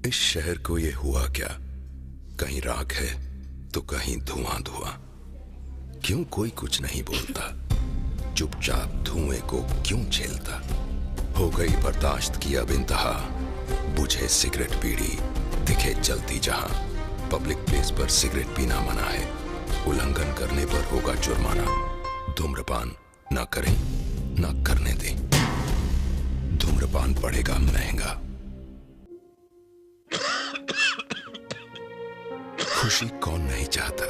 इस शहर को ये हुआ क्या? कहीं राख है तो कहीं धुआं धुआं। क्यों कोई कुछ नहीं बोलता? चुपचाप धुएं को क्यों झेलता? हो गई बर्दाश्त की अब इंतहा। बुझे सिगरेट बीड़ी दिखे जलती जहां। पब्लिक प्लेस पर सिगरेट पीना मना है। उल्लंघन करने पर होगा जुर्माना। धूम्रपान ना करें ना करने दें। धूम्रपान पड़ेगा महंगा। खुशी कौन नहीं चाहता,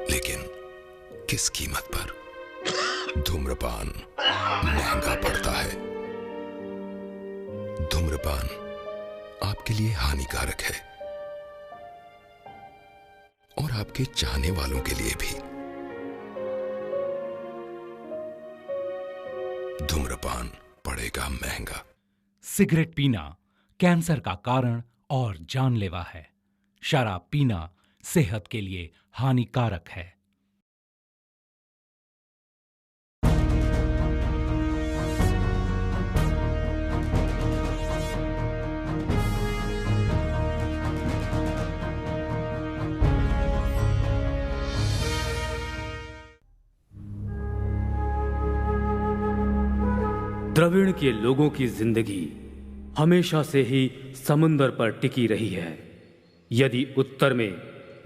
लेकिन किस कीमत पर? धूम्रपान महंगा पड़ता है। धूम्रपान आपके लिए हानिकारक है और आपके चाहने वालों के लिए भी। धूम्रपान पड़ेगा महंगा। सिगरेट पीना कैंसर का कारण और जानलेवा है। शराब पीना सेहत के लिए हानिकारक है। द्रविड़ के लोगों की जिंदगी हमेशा से ही समुंदर पर टिकी रही है। यदि उत्तर में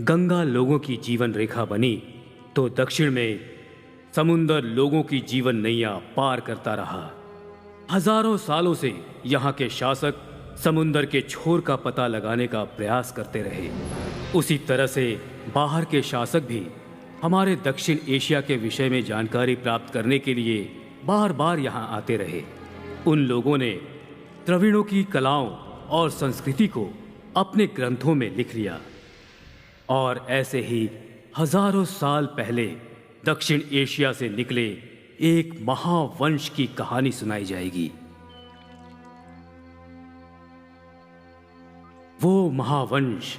गंगा लोगों की जीवन रेखा बनी, तो दक्षिण में समुंदर लोगों की जीवन नैया पार करता रहा। हजारों सालों से यहाँ के शासक समुंदर के छोर का पता लगाने का प्रयास करते रहे। उसी तरह से बाहर के शासक भी हमारे दक्षिण एशिया के विषय में जानकारी प्राप्त करने के लिए बार बार यहाँ आते रहे। उन लोगों ने द्रविड़ों की कलाओं और संस्कृति को अपने ग्रंथों में लिख लिया और ऐसे ही हजारों साल पहले दक्षिण एशिया से निकले एक महावंश की कहानी सुनाई जाएगी। वो महावंश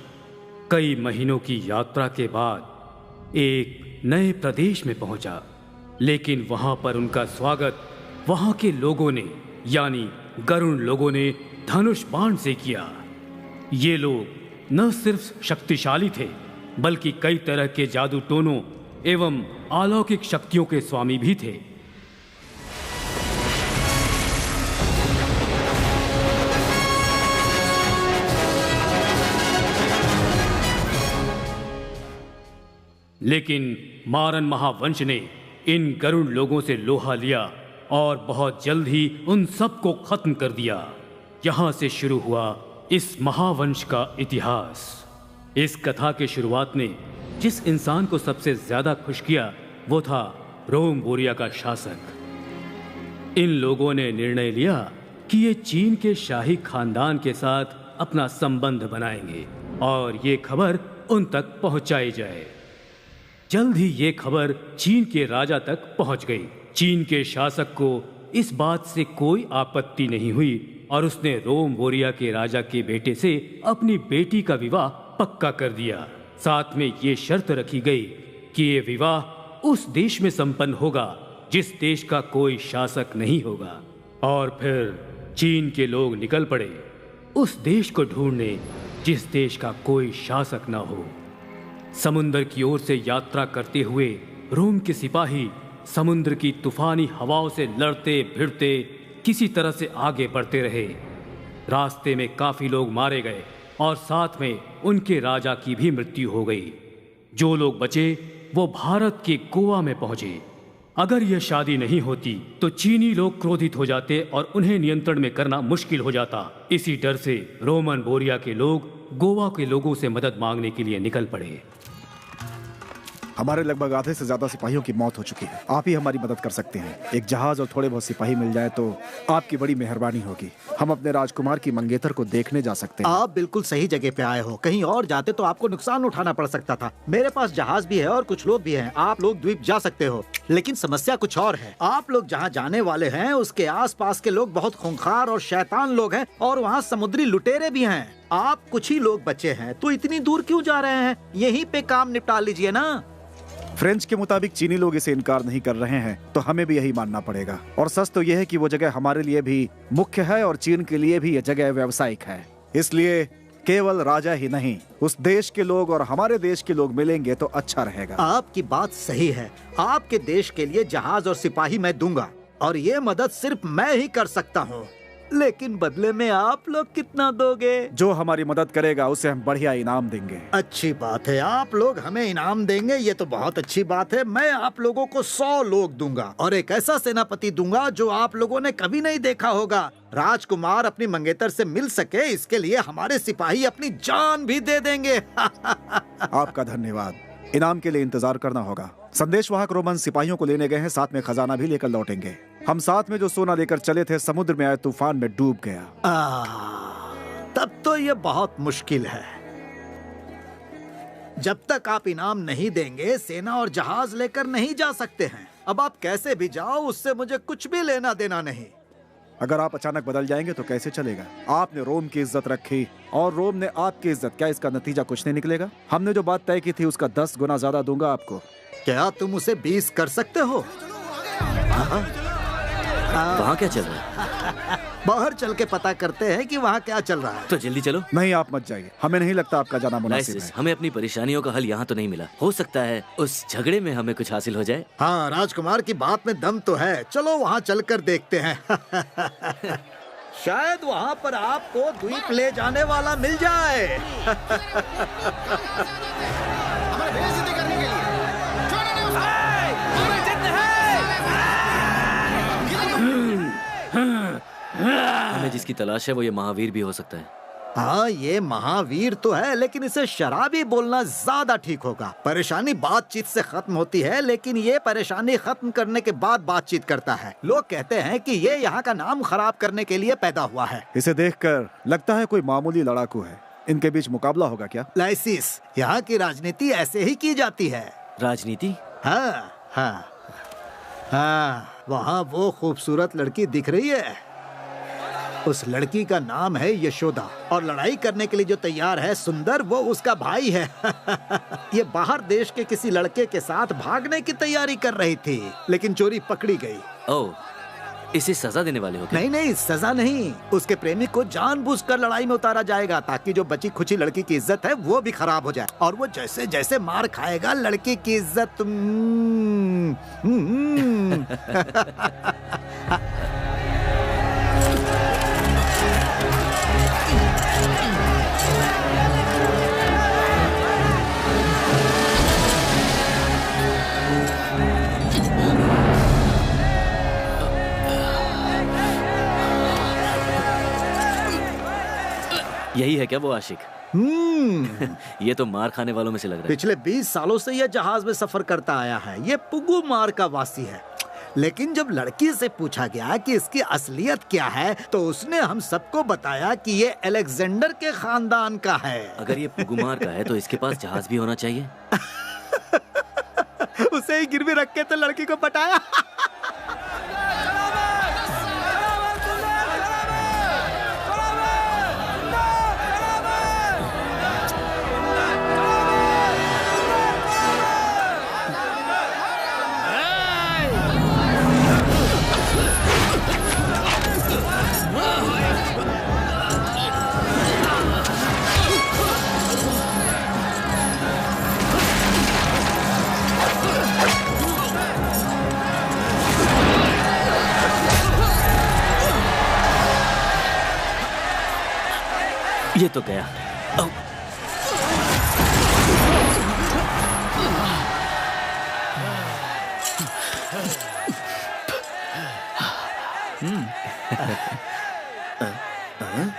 कई महीनों की यात्रा के बाद एक नए प्रदेश में पहुंचा, लेकिन वहां पर उनका स्वागत वहां के लोगों ने यानी गरुड़ लोगों ने धनुष बाण से किया। ये लोग न सिर्फ शक्तिशाली थे, बल्कि कई तरह के जादू टोनों एवं अलौकिक शक्तियों के स्वामी भी थे। लेकिन मारन महावंश ने इन गरुड़ लोगों से लोहा लिया और बहुत जल्द ही उन सबको खत्म कर दिया। यहां से शुरू हुआ इस महावंश का इतिहास। इस कथा के शुरुआत में जिस इंसान को सबसे ज्यादा खुश किया वो था रोम बोरिया का शासक। इन लोगों ने निर्णय लिया कि ये चीन के शाही खानदान के साथ अपना संबंध बनाएंगे और ये खबर उन तक पहुंचाई जाए। जल्द ही ये खबर चीन के राजा तक पहुंच गई। चीन के शासक को इस बात से कोई आपत्ति नहीं हुई और उसने रोम बोरिया के राजा के बेटे से अपनी बेटी का विवाह पक्का कर दिया। साथ में ये शर्त रखी गई कि ये विवाह उस देश में संपन्न होगा जिस देश का कोई शासक नहीं होगा। और फिर चीन के लोग निकल पड़े उस देश को ढूंढने जिस देश का कोई शासक न हो। समुद्र की ओर से यात्रा करते हुए रोम के सिपाही समुद्र की तूफानी हवाओं से लड़ते भिड़ते किसी तरह से आगे बढ़ते रहे। रास्ते में काफी लोग मारे गए और साथ में उनके राजा की भी मृत्यु हो गई। जो लोग बचे वो भारत के गोवा में पहुंचे। अगर यह शादी नहीं होती तो चीनी लोग क्रोधित हो जाते और उन्हें नियंत्रण में करना मुश्किल हो जाता। इसी डर से रोमन बोरिया के लोग गोवा के लोगों से मदद मांगने के लिए निकल पड़े। हमारे लगभग आधे से ज्यादा सिपाहियों की मौत हो चुकी है। आप ही हमारी मदद कर सकते हैं। एक जहाज और थोड़े बहुत सिपाही मिल जाए तो आपकी बड़ी मेहरबानी होगी। हम अपने राजकुमार की मंगेतर को देखने जा सकते हैं। आप बिल्कुल सही जगह पे आए हो। कहीं और जाते तो आपको नुकसान उठाना पड़ सकता था। मेरे पास जहाज भी है और कुछ लोग भी हैं। आप लोग द्वीप जा सकते हो, लेकिन समस्या कुछ और है। आप लोग जहाँ जाने वाले हैं उसके आसपास के लोग बहुत खूंखार और शैतान लोग हैं और वहाँ समुद्री लुटेरे भी हैं। आप कुछ ही लोग बचे हैं तो इतनी दूर क्यों जा रहे हैं? यहीं पे काम निपटा लीजिए ना। फ्रेंच के मुताबिक चीनी लोग इसे इनकार नहीं कर रहे हैं, तो हमें भी यही मानना पड़ेगा। और सच तो यह है कि वो जगह हमारे लिए भी मुख्य है और चीन के लिए भी यह जगह व्यावसायिक है। इसलिए केवल राजा ही नहीं, उस देश के लोग और हमारे देश के लोग मिलेंगे तो अच्छा रहेगा। आपकी बात सही है। आपके देश के लिए जहाज और सिपाही मैं दूंगा, और ये मदद सिर्फ मैं ही कर सकता हूँ। लेकिन बदले में आप लोग कितना दोगे? जो हमारी मदद करेगा उसे हम बढ़िया इनाम देंगे। अच्छी बात है, आप लोग हमें इनाम देंगे, ये तो बहुत अच्छी बात है। मैं आप लोगों को 100 लोग दूंगा और एक ऐसा सेनापति दूंगा जो आप लोगों ने कभी नहीं देखा होगा। राजकुमार अपनी मंगेतर से मिल सके, इसके लिए हमारे सिपाही अपनी जान भी दे देंगे। आपका धन्यवाद। इनाम के लिए इंतजार करना होगा। संदेशवाहक रोमन सिपाहियों को लेने गए हैं, साथ में खजाना भी लेकर लौटेंगे। हम साथ में जो सोना लेकर चले थे समुद्र में आए तूफान में डूब गया। तब तो ये बहुत मुश्किल है। जब तक आप इनाम नहीं देंगे, सेना और जहाज लेकर नहीं जा सकते हैं। अब आप कैसे भी जाओ, उससे मुझे कुछ भी लेना देना नहीं। अगर आप अचानक बदल जाएंगे तो कैसे चलेगा? आपने रोम की इज्जत रखी और रोम ने आपकी इज्जत, क्या इसका नतीजा कुछ नहीं निकलेगा? हमने जो बात तय की थी उसका 10 गुना ज्यादा दूंगा आपको। क्या तुम उसे 20 कर सकते हो? वहाँ क्या चल रहा है? बाहर चल के पता करते हैं कि वहाँ क्या चल रहा है। तो जल्दी चलो। नहीं, आप मत जाइए, हमें नहीं लगता आपका जाना मुनासिब है। हमें अपनी परेशानियों का हल यहाँ तो नहीं मिला। हो सकता है उस झगड़े में हमें कुछ हासिल हो जाए। हाँ, राजकुमार की बात में दम तो है। चलो वहाँ चलकर देखते हैं। शायद वहाँ पर आपको द्वीप ले जाने वाला मिल जाए। हमें जिसकी तलाश है वो ये महावीर भी हो सकता है। हाँ, ये महावीर तो है, लेकिन इसे शराबी बोलना ज्यादा ठीक होगा। परेशानी बातचीत से खत्म होती है, लेकिन ये परेशानी खत्म करने के बाद बातचीत करता है। लोग कहते हैं कि ये यहाँ का नाम खराब करने के लिए पैदा हुआ है। इसे देखकर लगता है कोई मामूली लड़ाकू है। इनके बीच मुकाबला होगा क्या? लाइसिस, यहाँ की राजनीति ऐसे ही की जाती है। राजनीति? हाँ हाँ हाँ, वहाँ वो खूबसूरत लड़की दिख रही है। उस लड़की का नाम है यशोदा, और लड़ाई करने के लिए जो तैयार है सुंदर, वो उसका भाई है। ये बाहर देश के किसी लड़के के साथ भागने की तैयारी कर रही थी, लेकिन चोरी पकड़ी गई। ओह, इसे सजा देने वाले हो क्या? नहीं नहीं, सजा नहीं। उसके प्रेमी को जानबूझकर लड़ाई में उतारा जाएगा, ताकि जो बची खुची लड़की की इज्जत है वो भी खराब हो जाए। और वो जैसे जैसे मार खाएगा, लड़की की इज्जत यही है क्या वो आशिक? ये तो मार खाने वालों में से लग रहा है। पिछले 20 सालों से यह जहाज में सफर करता आया है। ये पुगु मार का वासी है। लेकिन जब लड़की से पूछा गया कि इसकी असलियत क्या है, तो उसने हम सबको बताया कि ये अलेक्जेंडर के खानदान का है। अगर ये पुगुमार का है तो इसके पास जहाज भी होना चाहिए। उसे ही गिरवी रख के तो लड़की को पटाया। ये तो गया।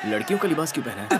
लड़कियों का लिबास क्यों पहना है?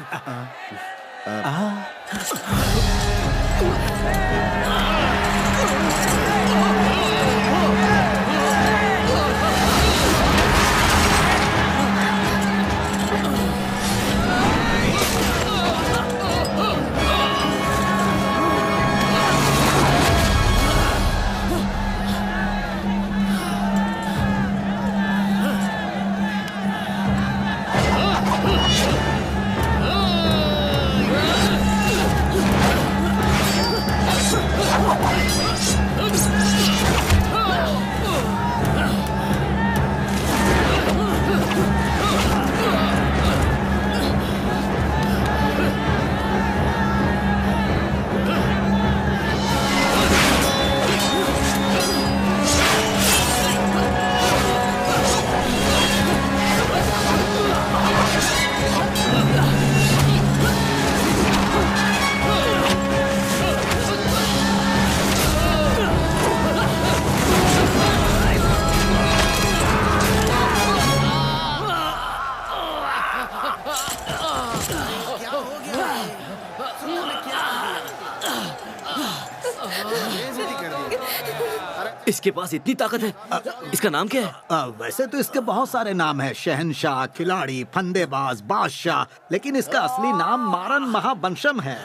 इसके पास इतनी ताकत है। इसका नाम क्या है? वैसे तो इसके बहुत सारे नाम हैं, शहनशाह, खिलाड़ी, फंदेबाज, बादशाह, लेकिन इसका असली नाम मारन महावंशम है।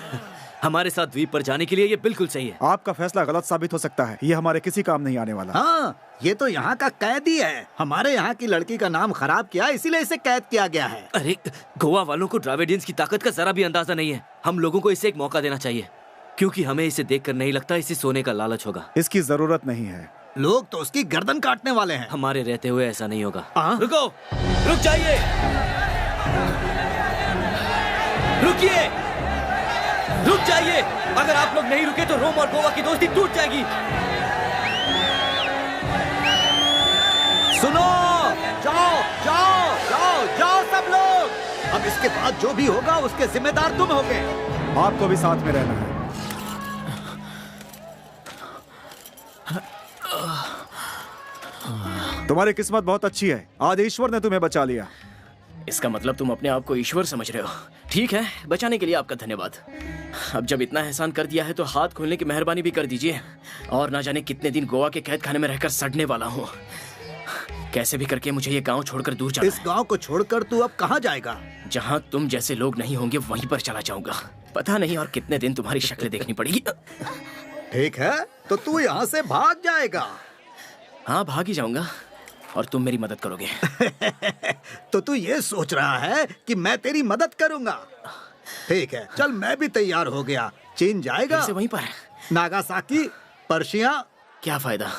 हमारे साथ द्वीप पर जाने के लिए ये बिल्कुल सही है। आपका फैसला गलत साबित हो सकता है, ये हमारे किसी काम नहीं आने वाला। हाँ, ये तो यहाँ का कैदी है। हमारे यहाँ की लड़की का नाम खराब किया, इसीलिए इसे कैद किया गया है। अरे, गोवा वालों को ड्राविडियंस की ताकत का जरा भी अंदाजा नहीं है। हम लोगों को इसे एक मौका देना चाहिए, क्योंकि हमें इसे देखकर नहीं लगता इसे सोने का लालच होगा। इसकी जरूरत नहीं है। लोग तो उसकी गर्दन काटने वाले हैं। हमारे रहते हुए ऐसा नहीं होगा। रुको, रुक जाइए, रुकिए, रुक जाइए। अगर आप लोग नहीं रुके तो रोम और गोवा की दोस्ती टूट जाएगी। सुनो, जाओ जाओ जाओ जाओ सब लोग। अब इसके बाद जो भी होगा उसके जिम्मेदार तुम होगे। आपको भी साथ में रहना है। तुम्हारी किस्मत बहुत अच्छी है, आज ईश्वर ने तुम्हें बचा लिया। इसका मतलब तुम अपने आप को ईश्वर समझ रहे हो। ठीक है, बचाने के लिए आपका धन्यवाद। अब जब इतना एहसान कर दिया है तो हाथ खोलने की मेहरबानी भी कर दीजिए। और ना जाने कितने दिन गोवा के कैद खाने में रहकर सड़ने वाला हूँ। कैसे भी करके मुझे ये गांव छोड़कर दूर जाना है। इस गांव को छोड़कर तू अब कहाँ जाएगा? जहाँ तुम जैसे लोग नहीं होंगे वहीं पर चला जाऊंगा। पता नहीं और कितने दिन तुम्हारी शक्लें देखनी पड़ेगी। ठीक है, तो तू यहाँ से भाग जाएगा। हाँ, भाग ही जाऊंगा और तुम मेरी मदद करोगे। तो तू ये सोच रहा है कि मैं तेरी मदद करूंगा? ठीक है, चल मैं भी तैयार हो गया। चीन जाएगा? वहीं पर नागासाकी, पर्शिया। क्या फायदा,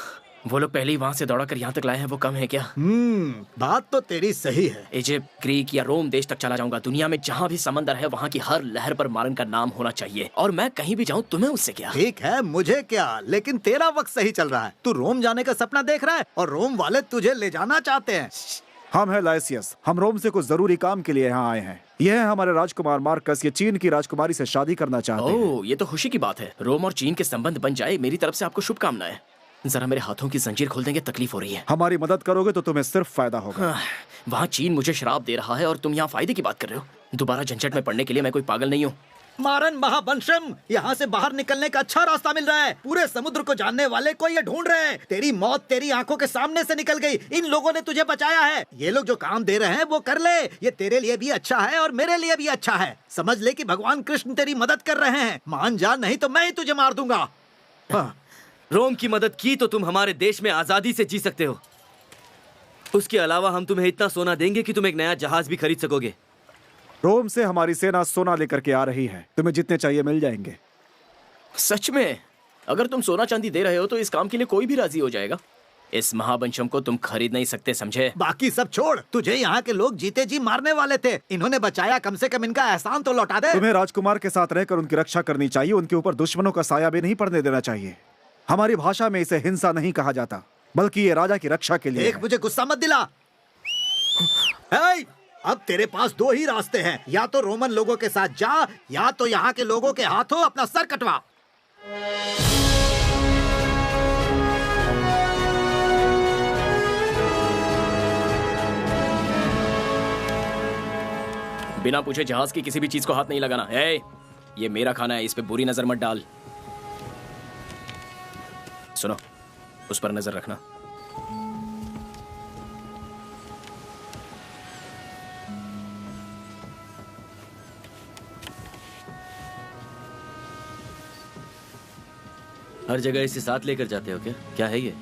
वो लोग पहले ही वहां से दौड़ा कर यहाँ तक लाए हैं, वो कम है क्या? बात तो तेरी सही है। इजिप्ट, ग्रीक या रोम देश तक चला जाऊंगा। दुनिया में जहाँ भी समंदर है वहाँ की हर लहर पर मारन का नाम होना चाहिए। और मैं कहीं भी जाऊँ, तुम्हें उससे क्या? ठीक है, मुझे क्या, लेकिन तेरा वक्त सही चल रहा है। तू रोम जाने का सपना देख रहा है और रोम वाले तुझे ले जाना चाहते हैं। हम हैं लाइसियस, हम रोम से कुछ जरूरी काम के लिए यहाँ आए हैं। यह है हमारे राजकुमार मार्कस, ये चीन की राजकुमारी से शादी करना चाहते हैं। ओह, ये तो खुशी की बात है। रोम और चीन के संबंध बन जाए, मेरी तरफ से आपको शुभकामनाएं। जरा मेरे हाथों की जंजीर खोल देंगे, तकलीफ हो रही है। हमारी मदद करोगे तो तुम्हें सिर्फ फायदा होगा। वहाँ चीन मुझे शराब दे रहा है और तुम यहाँ फायदे की बात कर रहे हो। दोबारा झंझट में पड़ने के लिए मैं कोई पागल नहीं हूँ। मारन महावंशम, यहाँ से बाहर निकलने का अच्छा रास्ता मिल रहा है। पूरे समुद्र को जानने वाले को ये ढूंढ रहे हैं। तेरी मौत तेरी आंखों के सामने से निकल गई। इन लोगों ने तुझे बचाया है। ये लोग जो काम दे रहे हैं वो कर ले। ये तेरे लिए भी अच्छा है और मेरे लिए भी अच्छा है। समझ ले कि भगवान कृष्ण तेरी मदद कर रहे हैं। मान जा, नहीं तो मैं ही तुझे मार दूंगा। रोम की मदद की तो तुम हमारे देश में आजादी से जी सकते हो। उसके अलावा हम तुम्हें इतना सोना देंगे कि तुम एक नया जहाज भी खरीद सकोगे। रोम से हमारी सेना सोना लेकर के आ रही है, तुम्हें जितने चाहिए मिल जाएंगे। सच में? अगर तुम सोना चांदी दे रहे हो तो इस काम के लिए कोई भी राजी हो जाएगा। इस महावंशम को तुम खरीद नहीं सकते, समझे? बाकी सब छोड़, तुझे यहाँ के लोग जीते जी मारने वाले थे। इन्होंने बचाया, कम से कम इनका एहसान तो लौटा दे। तुम्हें राजकुमार के साथ रहकर उनकी रक्षा करनी चाहिए। उनके ऊपर दुश्मनों का साया भी नहीं पड़ने देना चाहिए। हमारी भाषा में इसे हिंसा नहीं कहा जाता, बल्कि ये राजा की रक्षा के लिए। मुझे गुस्सा मत दिला। अब तेरे पास दो ही रास्ते हैं, या तो रोमन लोगों के साथ जा, या तो यहाँ के लोगों के हाथों अपना सर कटवा। बिना पूछे जहाज की किसी भी चीज को हाथ नहीं लगाना। ये मेरा खाना है, इस पे बुरी नजर मत डाल। सुनो, उस पर नजर रखना। हर जगह इसे साथ लेकर जाते हो क्या? क्या है ये?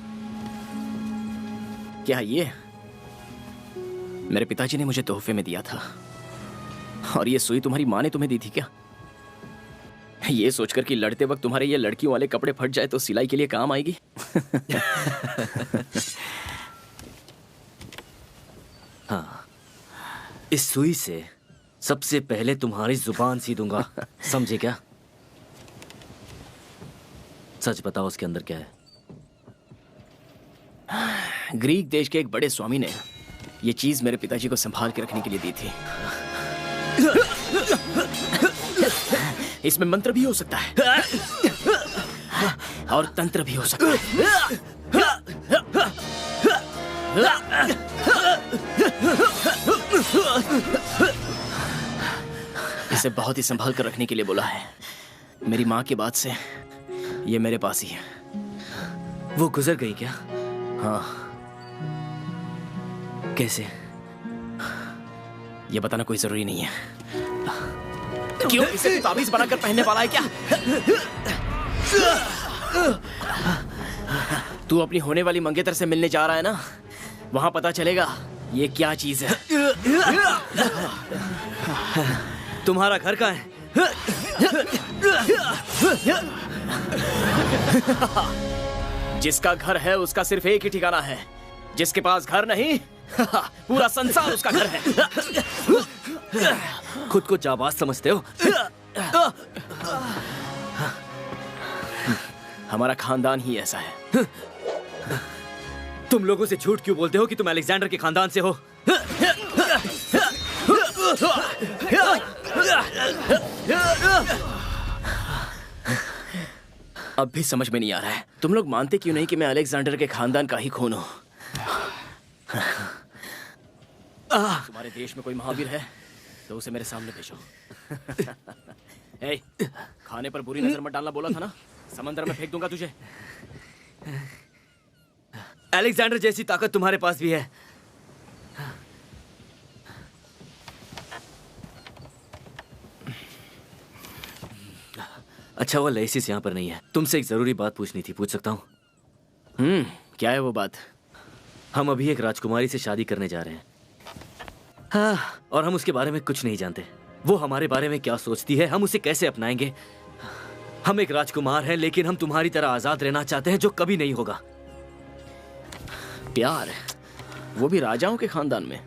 क्या ये? मेरे पिताजी ने मुझे तोहफे में दिया था। और ये सुई तुम्हारी माँ ने तुम्हें दी थी क्या? ये सोचकर कि लड़ते वक्त तुम्हारे ये लड़कियों वाले कपड़े फट जाए तो सिलाई के लिए काम आएगी। हाँ, इस सुई से सबसे पहले तुम्हारी जुबान सी दूंगा, समझे क्या? सच बताओ, उसके अंदर क्या है? ग्रीक देश के एक बड़े स्वामी ने ये चीज मेरे पिताजी को संभाल के रखने के लिए दी थी। इसमें मंत्र भी हो सकता है और तंत्र भी हो सकता है। इसे बहुत ही संभाल कर रखने के लिए बोला है। मेरी माँ के बाद से ये मेरे पास ही है। वो गुजर गई क्या? हाँ। कैसे? ये बताना कोई जरूरी नहीं है। क्यों, इसे तू ताबीज बनाकर पहनने वाला है क्या? तू अपनी होने वाली मंगेतर से मिलने जा रहा है ना? वहां पता चलेगा ये क्या चीज है। तुम्हारा घर कहाँ है? जिसका घर है उसका सिर्फ एक ही ठिकाना है। जिसके पास घर नहीं, पूरा संसार उसका घर है। खुद को जाबाज समझते हो? हमारा खानदान ही ऐसा है। तुम लोगों से झूठ क्यों बोलते हो कि तुम अलेक्जेंडर के खानदान से हो? अब भी समझ में नहीं आ रहा है, तुम लोग मानते क्यों नहीं कि मैं अलेक्जेंडर के खानदान का ही खून हूं? तुम्हारे देश में कोई महावीर है तो उसे मेरे सामने भेजो। ए, खाने पर बुरी नजर मत डालना बोला था ना? समंदर में फेंक दूंगा तुझे। अलेक्जेंडर जैसी ताकत तुम्हारे पास भी है। अच्छा, वो लेसिस यहाँ पर नहीं है। तुमसे एक जरूरी बात पूछनी थी, पूछ सकता हूँ? क्या है वो बात? हम अभी एक राजकुमारी से शादी करने जा रहे हैं। हाँ, और हम उसके बारे में कुछ नहीं जानते। वो हमारे बारे में क्या सोचती है, हम उसे कैसे अपनाएंगे। हम एक राजकुमार हैं, लेकिन हम तुम्हारी तरह आजाद रहना चाहते हैं, जो कभी नहीं होगा। प्यार, वो भी राजाओं के खानदान में।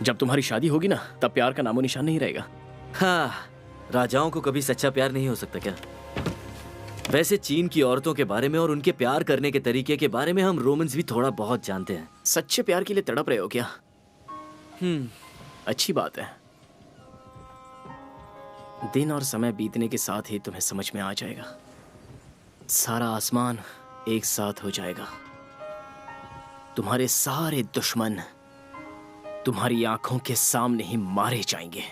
जब तुम्हारी शादी होगी ना, तब प्यार का नामो निशान नहीं रहेगा। हाँ, राजाओं को कभी सच्चा प्यार नहीं हो सकता क्या? वैसे चीन की औरतों के बारे में और उनके प्यार करने के तरीके के बारे में हम रोमन्स भी थोड़ा बहुत जानते हैं। सच्चे प्यार के लिए तड़प रहे हो क्या? अच्छी बात है। दिन और समय बीतने के साथ ही तुम्हें समझ में आ जाएगा। सारा आसमान एक साथ हो जाएगा। तुम्हारे सारे दुश्मन तुम्हारी आंखों के सामने ही मारे जाएंगे।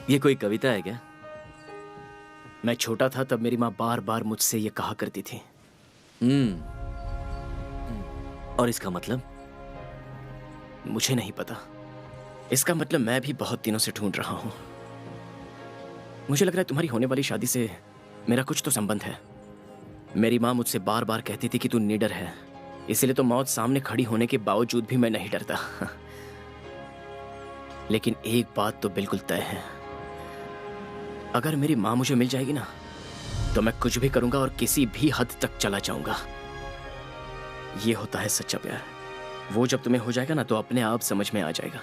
ये कोई कविता है क्या? मैं छोटा था तब मेरी माँ बार बार मुझसे ये कहा करती थी। और इसका मतलब? मुझे नहीं पता। इसका मतलब मैं भी बहुत दिनों से ढूंढ रहा हूं। मुझे लग रहा है तुम्हारी होने वाली शादी से मेरा कुछ तो संबंध है। मेरी माँ मुझसे बार बार कहती थी कि तू निडर है, इसलिए तो मौत सामने खड़ी होने के बावजूद भी मैं नहीं डरता। लेकिन एक बात तो बिल्कुल तय है, अगर मेरी माँ मुझे मिल जाएगी ना, तो मैं कुछ भी करूंगा और किसी भी हद तक चला जाऊंगा। ये होता है सच्चा प्यार। वो जब तुम्हें हो जाएगा ना, तो अपने आप समझ में आ जाएगा।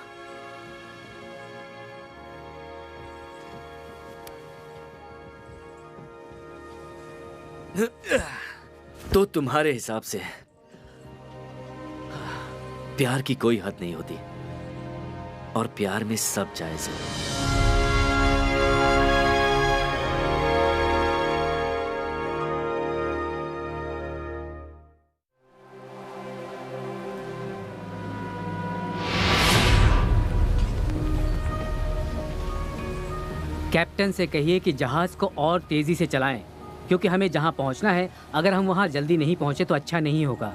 तो तुम्हारे हिसाब से प्यार की कोई हद नहीं होती और प्यार में सब जायज है। कैप्टन से कहिए कि जहाज को और तेजी से चलाएं, क्योंकि हमें जहां पहुंचना है, अगर हम वहां जल्दी नहीं पहुंचे तो अच्छा नहीं होगा।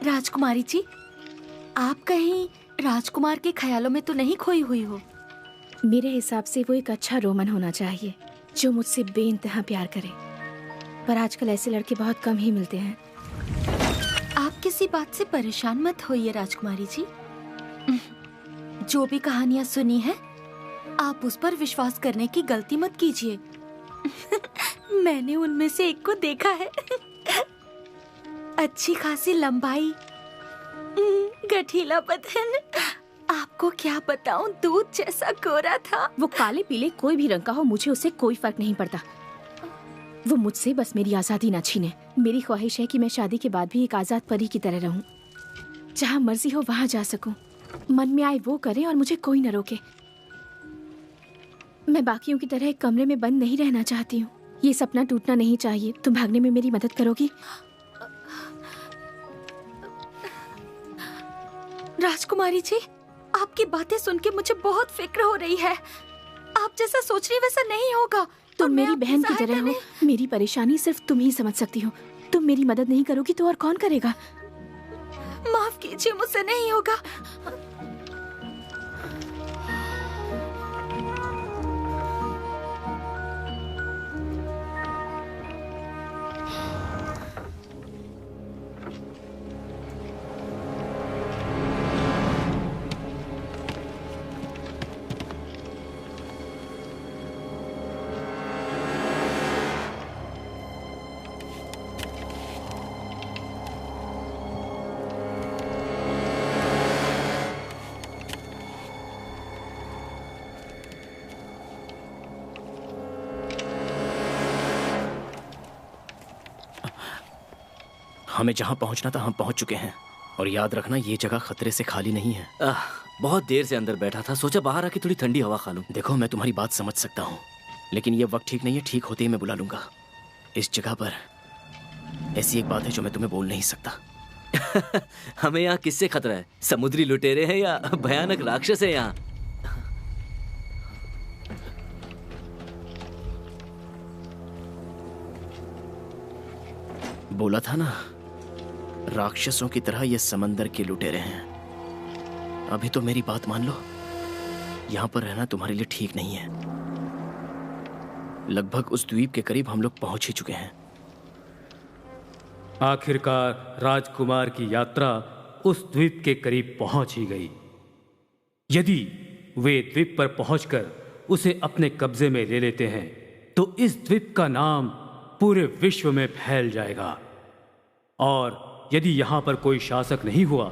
राजकुमारी जी, आप कहीं राजकुमार के ख्यालों में तो नहीं खोई हुई हो? मेरे हिसाब से वो एक अच्छा रोमन होना चाहिए जो मुझसे बेइंतहा प्यार करे, पर आजकल ऐसे लड़के बहुत कम ही मिलते हैं। आप किसी बात से परेशान मत होइए राजकुमारी जी। जो भी कहानियां सुनी है, आप उस पर विश्वास करने की गलती मत कीजिए। मैंने उनमें से एक को देखा है। अच्छी खासी लंबाई, गठीला बदन, आपको क्या बताऊं, दूध जैसा गोरा था। वो काले पीले कोई भी रंग का हो, मुझे उससे कोई फर्क नहीं पड़ता। वो मुझसे बस मेरी आज़ादी ना छीने। मेरी ख्वाहिश है कि मैं शादी के बाद भी एक आज़ाद परी की तरह रहूं, जहां मर्जी हो वहां जा सकूं, मन में आए वो करें और मुझे कोई न रोके। मैं बाकियों की तरह एक कमरे में बंद नहीं रहना चाहती हूँ। ये सपना टूटना नहीं चाहिए। तुम भागने में मेरी मदद करोगी? राजकुमारी जी, आपकी बातें सुन के मुझे बहुत फिक्र हो रही है। आप जैसा सोच रही वैसा नहीं होगा। तुम मेरी बहन की तरह हो। मेरी परेशानी सिर्फ तुम ही समझ सकती हो। तुम मेरी मदद नहीं करोगी तो और कौन करेगा? माफ कीजिए, मुझसे नहीं होगा। हमें जहां पहुंचना था हम पहुंच चुके हैं, और याद रखना ये जगह खतरे से खाली नहीं है। बहुत देर से अंदर बैठा था, सोचा बाहर आके थोड़ी ठंडी हवा खा लूं। देखो, मैं तुम्हारी बात समझ सकता हूँ, लेकिन ये वक्त ठीक नहीं है। ठीक होते ही मैं बुला लूंगा। इस जगह पर ऐसी एक बात है जो मैं तुम्हें बोल नहीं सकता। हमें यहाँ किससे खतरा है? समुद्री लुटेरे हैं या भयानक राक्षस है यहाँ? बोला था ना, राक्षसों की तरह ये समंदर के लुटेरे हैं। अभी तो मेरी बात मान लो, यहां पर रहना तुम्हारे लिए ठीक नहीं है। लगभग उस द्वीप के करीब हम लोग पहुंच ही चुके हैं। आखिरकार राजकुमार की यात्रा उस द्वीप के करीब पहुंच ही गई। यदि वे द्वीप पर पहुंचकर उसे अपने कब्जे में ले लेते हैं तो इस द्वीप का नाम पूरे विश्व में फैल जाएगा, और यदि यहां पर कोई शासक नहीं हुआ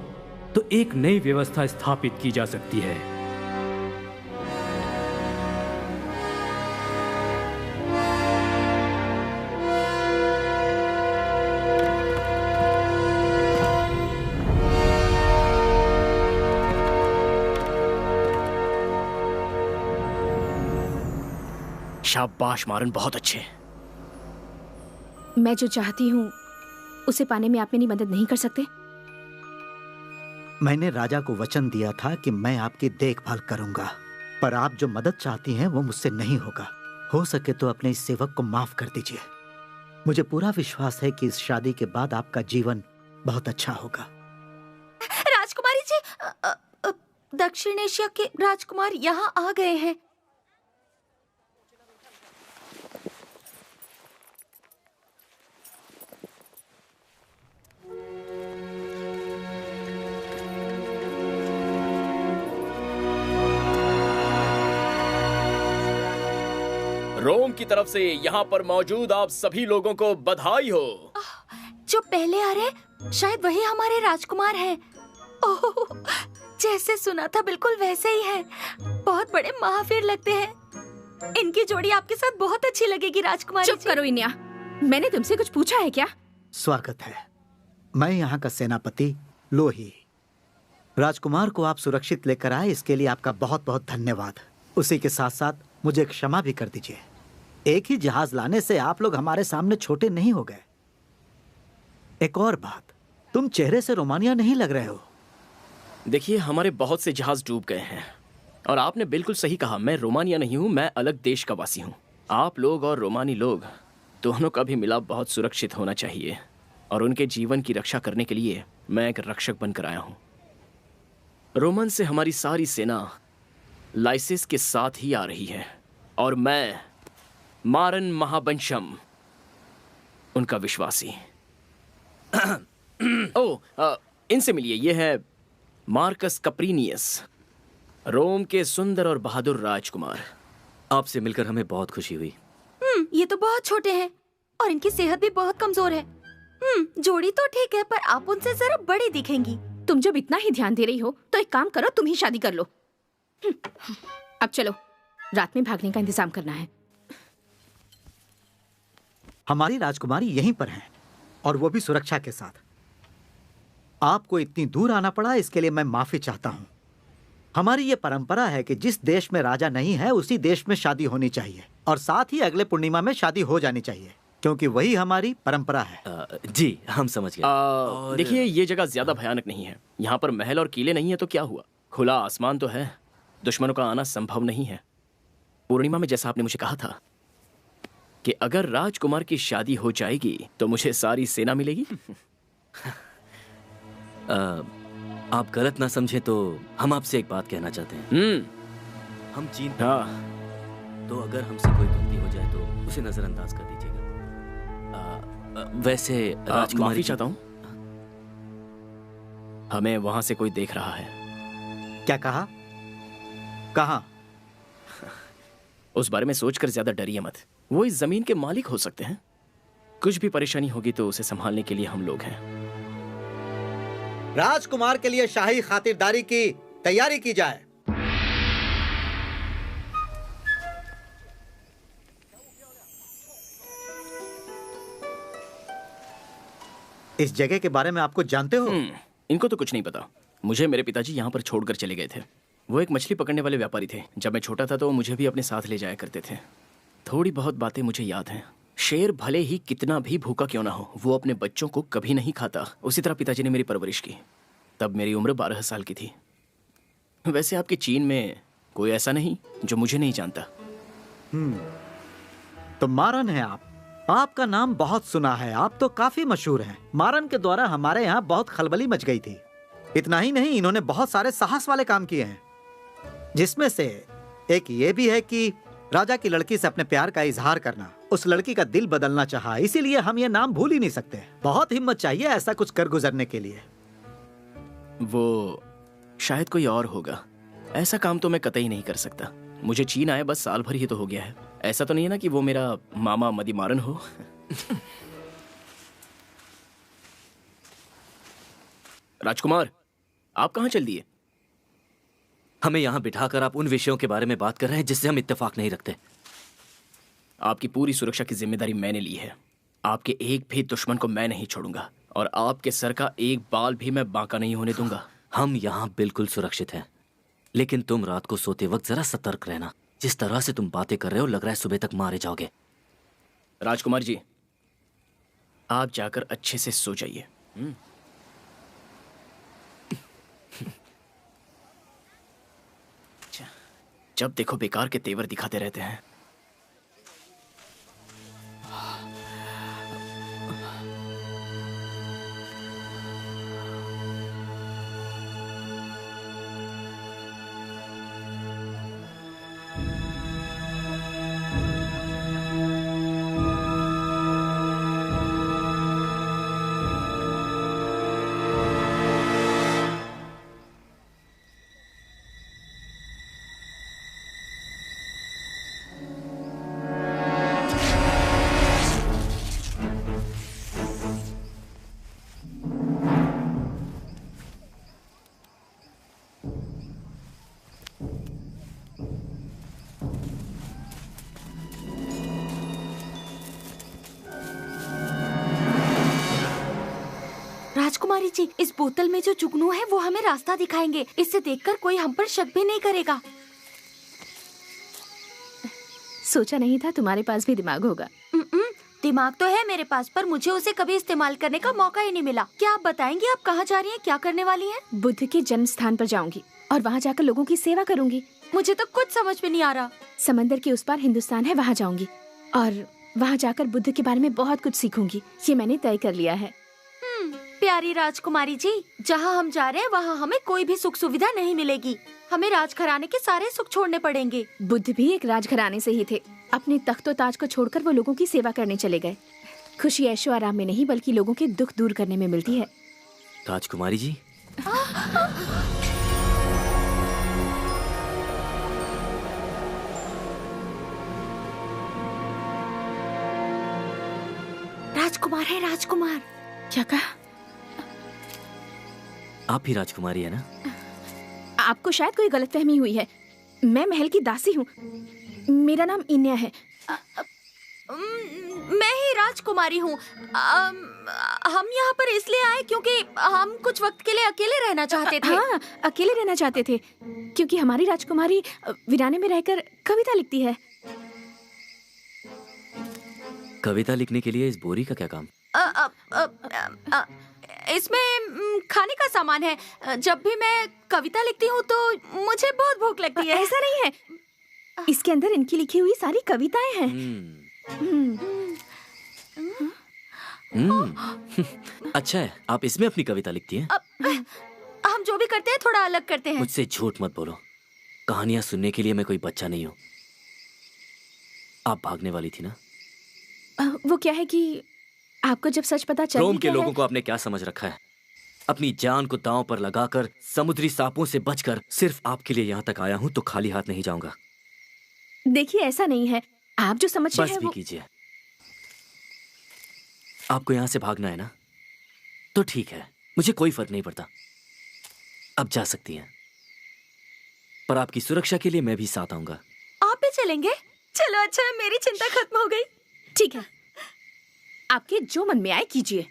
तो एक नई व्यवस्था स्थापित की जा सकती है। शाबाश मारन, बहुत अच्छे। मैं जो चाहती हूँ उसे पाने में आप मेरी मदद नहीं कर सकते? मैंने राजा को वचन दिया था कि मैं आपकी देखभाल करूंगा, पर आप जो मदद चाहती हैं वो मुझसे नहीं होगा। हो सके तो अपने इस सेवक को माफ कर दीजिए। मुझे पूरा विश्वास है कि इस शादी के बाद आपका जीवन बहुत अच्छा होगा। राजकुमारी जी, दक्षिण एशिया के राजकुमार यहाँ आ गए हैं। रोम की तरफ से यहाँ पर मौजूद आप सभी लोगों को बधाई हो। जो पहले आ रहे शायद वही हमारे राजकुमार हैं। ओह, जैसे सुना था बिल्कुल वैसे ही हैं। बहुत बड़े महावीर लगते हैं। इनकी जोड़ी आपके साथ बहुत अच्छी लगेगी राजकुमारी। चुप करो इन्या, मैंने तुमसे कुछ पूछा है क्या? स्वागत है। मैं यहाँ का सेनापति लोही। राजकुमार को आप सुरक्षित लेकर आए, इसके लिए आपका बहुत बहुत धन्यवाद। उसी के साथ साथ मुझे क्षमा भी कर दीजिए। एक ही जहाज लाने से आप लोग हमारे सामने छोटे नहीं हो गए। एक और बात, तुम चेहरे से रोमानिया नहीं लग रहे हो। देखिए, हमारे बहुत से जहाज डूब गए हैं, और आपने बिल्कुल सही कहा, मैं रोमानिया नहीं हूँ, मैं अलग देश का वासी हूँ। आप लोग और रोमानी लोग दोनों का भी मिलाप बहुत सुरक्षित होना चाहिए, और उनके जीवन की रक्षा करने के लिए मैं एक रक्षक बनकर आया हूँ। रोमन से हमारी सारी सेना लाइसिस के साथ ही आ रही है, और मैं मारन महावंशम, उनका विश्वासी। इनसे मिलिए, ये है मार्कस कप्रीनियस, रोम के सुंदर और बहादुर राजकुमार। आपसे मिलकर हमें बहुत खुशी हुई। ये तो बहुत छोटे हैं और इनकी सेहत भी बहुत कमजोर है। जोड़ी तो ठीक है, पर आप उनसे जरा बड़ी दिखेंगी। तुम जब इतना ही ध्यान दे रही हो तो एक काम करो, तुम ही शादी कर लो। अब चलो, रात में भागने का इंतजाम करना है। हमारी राजकुमारी यहीं पर है, और वो भी सुरक्षा के साथ। आपको इतनी दूर आना पड़ा, इसके लिए मैं माफी चाहता हूं। हमारी ये परंपरा है कि जिस देश में राजा नहीं है उसी देश में शादी होनी चाहिए, और साथ ही अगले पूर्णिमा में शादी हो जानी चाहिए, क्योंकि वही हमारी परंपरा है। जी हम समझ गए। देखिए, ये जगह ज्यादा भयानक नहीं है। यहाँ पर महल और किले नहीं है तो क्या हुआ, खुला आसमान तो है। दुश्मनों का आना संभव नहीं है। पूर्णिमा में जैसा आपने मुझे कहा था कि अगर राजकुमार की शादी हो जाएगी तो मुझे सारी सेना मिलेगी। आप गलत ना समझे तो हम आपसे एक बात कहना चाहते हैं। हम चीन, हाँ, तो अगर हमसे कोई गलती हो जाए तो उसे नजरअंदाज कर दीजिएगा। वैसे राजकुमारी, माफी चाहता हूँ, हमें वहां से कोई देख रहा है। क्या कहा? कहाँ? उस बारे में सोचकर ज्यादा डरिए मत। वो इस जमीन के मालिक हो सकते हैं। कुछ भी परेशानी होगी तो उसे संभालने के लिए हम लोग हैं। राजकुमार के लिए शाही खातिरदारी की तैयारी की जाए। इस जगह के बारे में आपको जानते हो? इनको तो कुछ नहीं पता। मुझे मेरे पिताजी यहाँ पर छोड़कर चले गए थे। वो एक मछली पकड़ने वाले व्यापारी थे। जब मैं छोटा था तो वो मुझे भी अपने साथ ले जाया करते थे। थोड़ी बहुत बातें मुझे याद हैं। शेर भले ही कितना भी भूखा क्यों ना हो, वो अपने बच्चों को कभी नहीं खाता। उसी तरह पिताजी ने मेरी परवरिश की। तब मेरी उम्र 12 साल की थी। वैसे आपके चीन में कोई ऐसा नहीं जो मुझे नहीं जानता। तो मारन है आप। आपका नाम बहुत सुना है, आप तो काफी मशहूर हैं। मारन के द्वारा हमारे यहाँ बहुत खलबली मच गई थी। इतना ही नहीं, इन्होंने बहुत सारे साहस वाले काम किए हैं, जिसमें से एक ये भी है कि राजा की लड़की से अपने प्यार का इजहार करना, उस लड़की का दिल बदलना चाहा। इसीलिए हम ये नाम भूल ही नहीं सकते। बहुत हिम्मत चाहिए ऐसा कुछ कर गुजरने के लिए। वो शायद कोई और होगा। ऐसा काम तो मैं कतई नहीं कर सकता। मुझे चीन आए बस साल भर ही तो हो गया है। ऐसा तो नहीं है ना कि वो मेरा मामा मदीमारन हो। राजकुमार, आप कहाँ चल दिए? हमें यहाँ बिठाकर आप उन विषयों के बारे में बात कर रहे हैं जिससे हम इत्तेफाक नहीं रखते। आपकी पूरी सुरक्षा की जिम्मेदारी मैंने ली है। आपके एक भी दुश्मन को मैं नहीं छोड़ूंगा, और आपके सर का एक बाल भी मैं बांका नहीं होने दूंगा। हम यहाँ बिल्कुल सुरक्षित हैं, लेकिन तुम रात को सोते वक्त जरा सतर्क रहना। जिस तरह से तुम बातें कर रहे हो, लग रहा है सुबह तक मारे जाओगे। राजकुमार जी, आप जाकर अच्छे से सो जाइए। जब देखो बेकार के तेवर दिखाते रहते हैं। राजकुमारी जी, इस बोतल में जो जुगनू है वो हमें रास्ता दिखाएंगे। इससे देखकर कोई हम पर शक भी नहीं करेगा। सोचा नहीं था तुम्हारे पास भी दिमाग होगा। दिमाग तो है मेरे पास, पर मुझे उसे कभी इस्तेमाल करने का मौका ही नहीं मिला। क्या आप बताएंगी आप कहाँ जा रही हैं, क्या करने वाली हैं? बुद्ध के जन्म स्थान पर जाऊंगी और वहाँ जाकर लोगों की सेवा करूंगी। मुझे तो कुछ समझ में नहीं आ रहा। समंदर के उस पार हिंदुस्तान है, वहाँ जाऊंगी और वहाँ जाकर बुद्ध के बारे में बहुत कुछ सीखूंगी। ये मैंने तय कर लिया है। प्यारी राजकुमारी जी, जहाँ हम जा रहे हैं वहाँ हमें कोई भी सुख सुविधा नहीं मिलेगी। हमें राजघराने के सारे सुख छोड़ने पड़ेंगे। बुद्ध भी एक राजघराने से ही थे। अपने तख्तो ताज को छोड़कर वो लोगों की सेवा करने चले गए। खुशी ऐशो आराम में नहीं, बल्कि लोगों के दुख दूर करने में मिलती है। राजकुमारी जी, राजकुमार है, राजकुमार। क्या कहा? आप ही राजकुमारी है ना? आपको शायद कोई गलतफहमी हुई है। मैं महल की दासी हूँ। मेरा नाम इन्या है। मैं ही राजकुमारी हूँ। हम यहाँ पर इसलिए आए क्योंकि हम कुछ वक्त के लिए अकेले रहना चाहते थे। हाँ, अकेले रहना चाहते थे क्योंकि हमारी राजकुमारी वीराने में रहकर कविता लिखती है। कविता लिखने के लिए इस बोरी का क्या काम? इसमें खाने का सामान है। जब भी मैं कविता लिखती हूँ तो मुझे बहुत भूख लगती है। ऐसा नहीं है, इसके अंदर इनकी लिखी हुई सारी कविताएं हैं। अच्छा है, आप इसमें अपनी कविता लिखती हैं? हम जो भी करते हैं थोड़ा अलग करते हैं। मुझसे झूठ मत बोलो, कहानियां सुनने के लिए मैं कोई बच्चा नहीं हूँ। आप भागने वाली थी ना? वो क्या है कि आपको जब सच पता चल रोम के लोगों को आपने क्या समझ रखा है? अपनी जान को दांव पर लगाकर समुद्री सांपों से बचकर सिर्फ आपके लिए यहाँ तक आया हूँ, तो खाली हाथ नहीं जाऊंगा। देखिए ऐसा नहीं है, आप जो समझ रहे हैं बस भी कीजिए। आपको यहाँ से भागना है ना, तो ठीक है, मुझे कोई फर्क नहीं पड़ता। अब जा सकती हैं, पर आपकी सुरक्षा के लिए मैं भी साथ आऊंगा। आप भी चलेंगे? चलो अच्छा है, मेरी चिंता खत्म हो गई। ठीक है, आपके जो मन में आए कीजिए।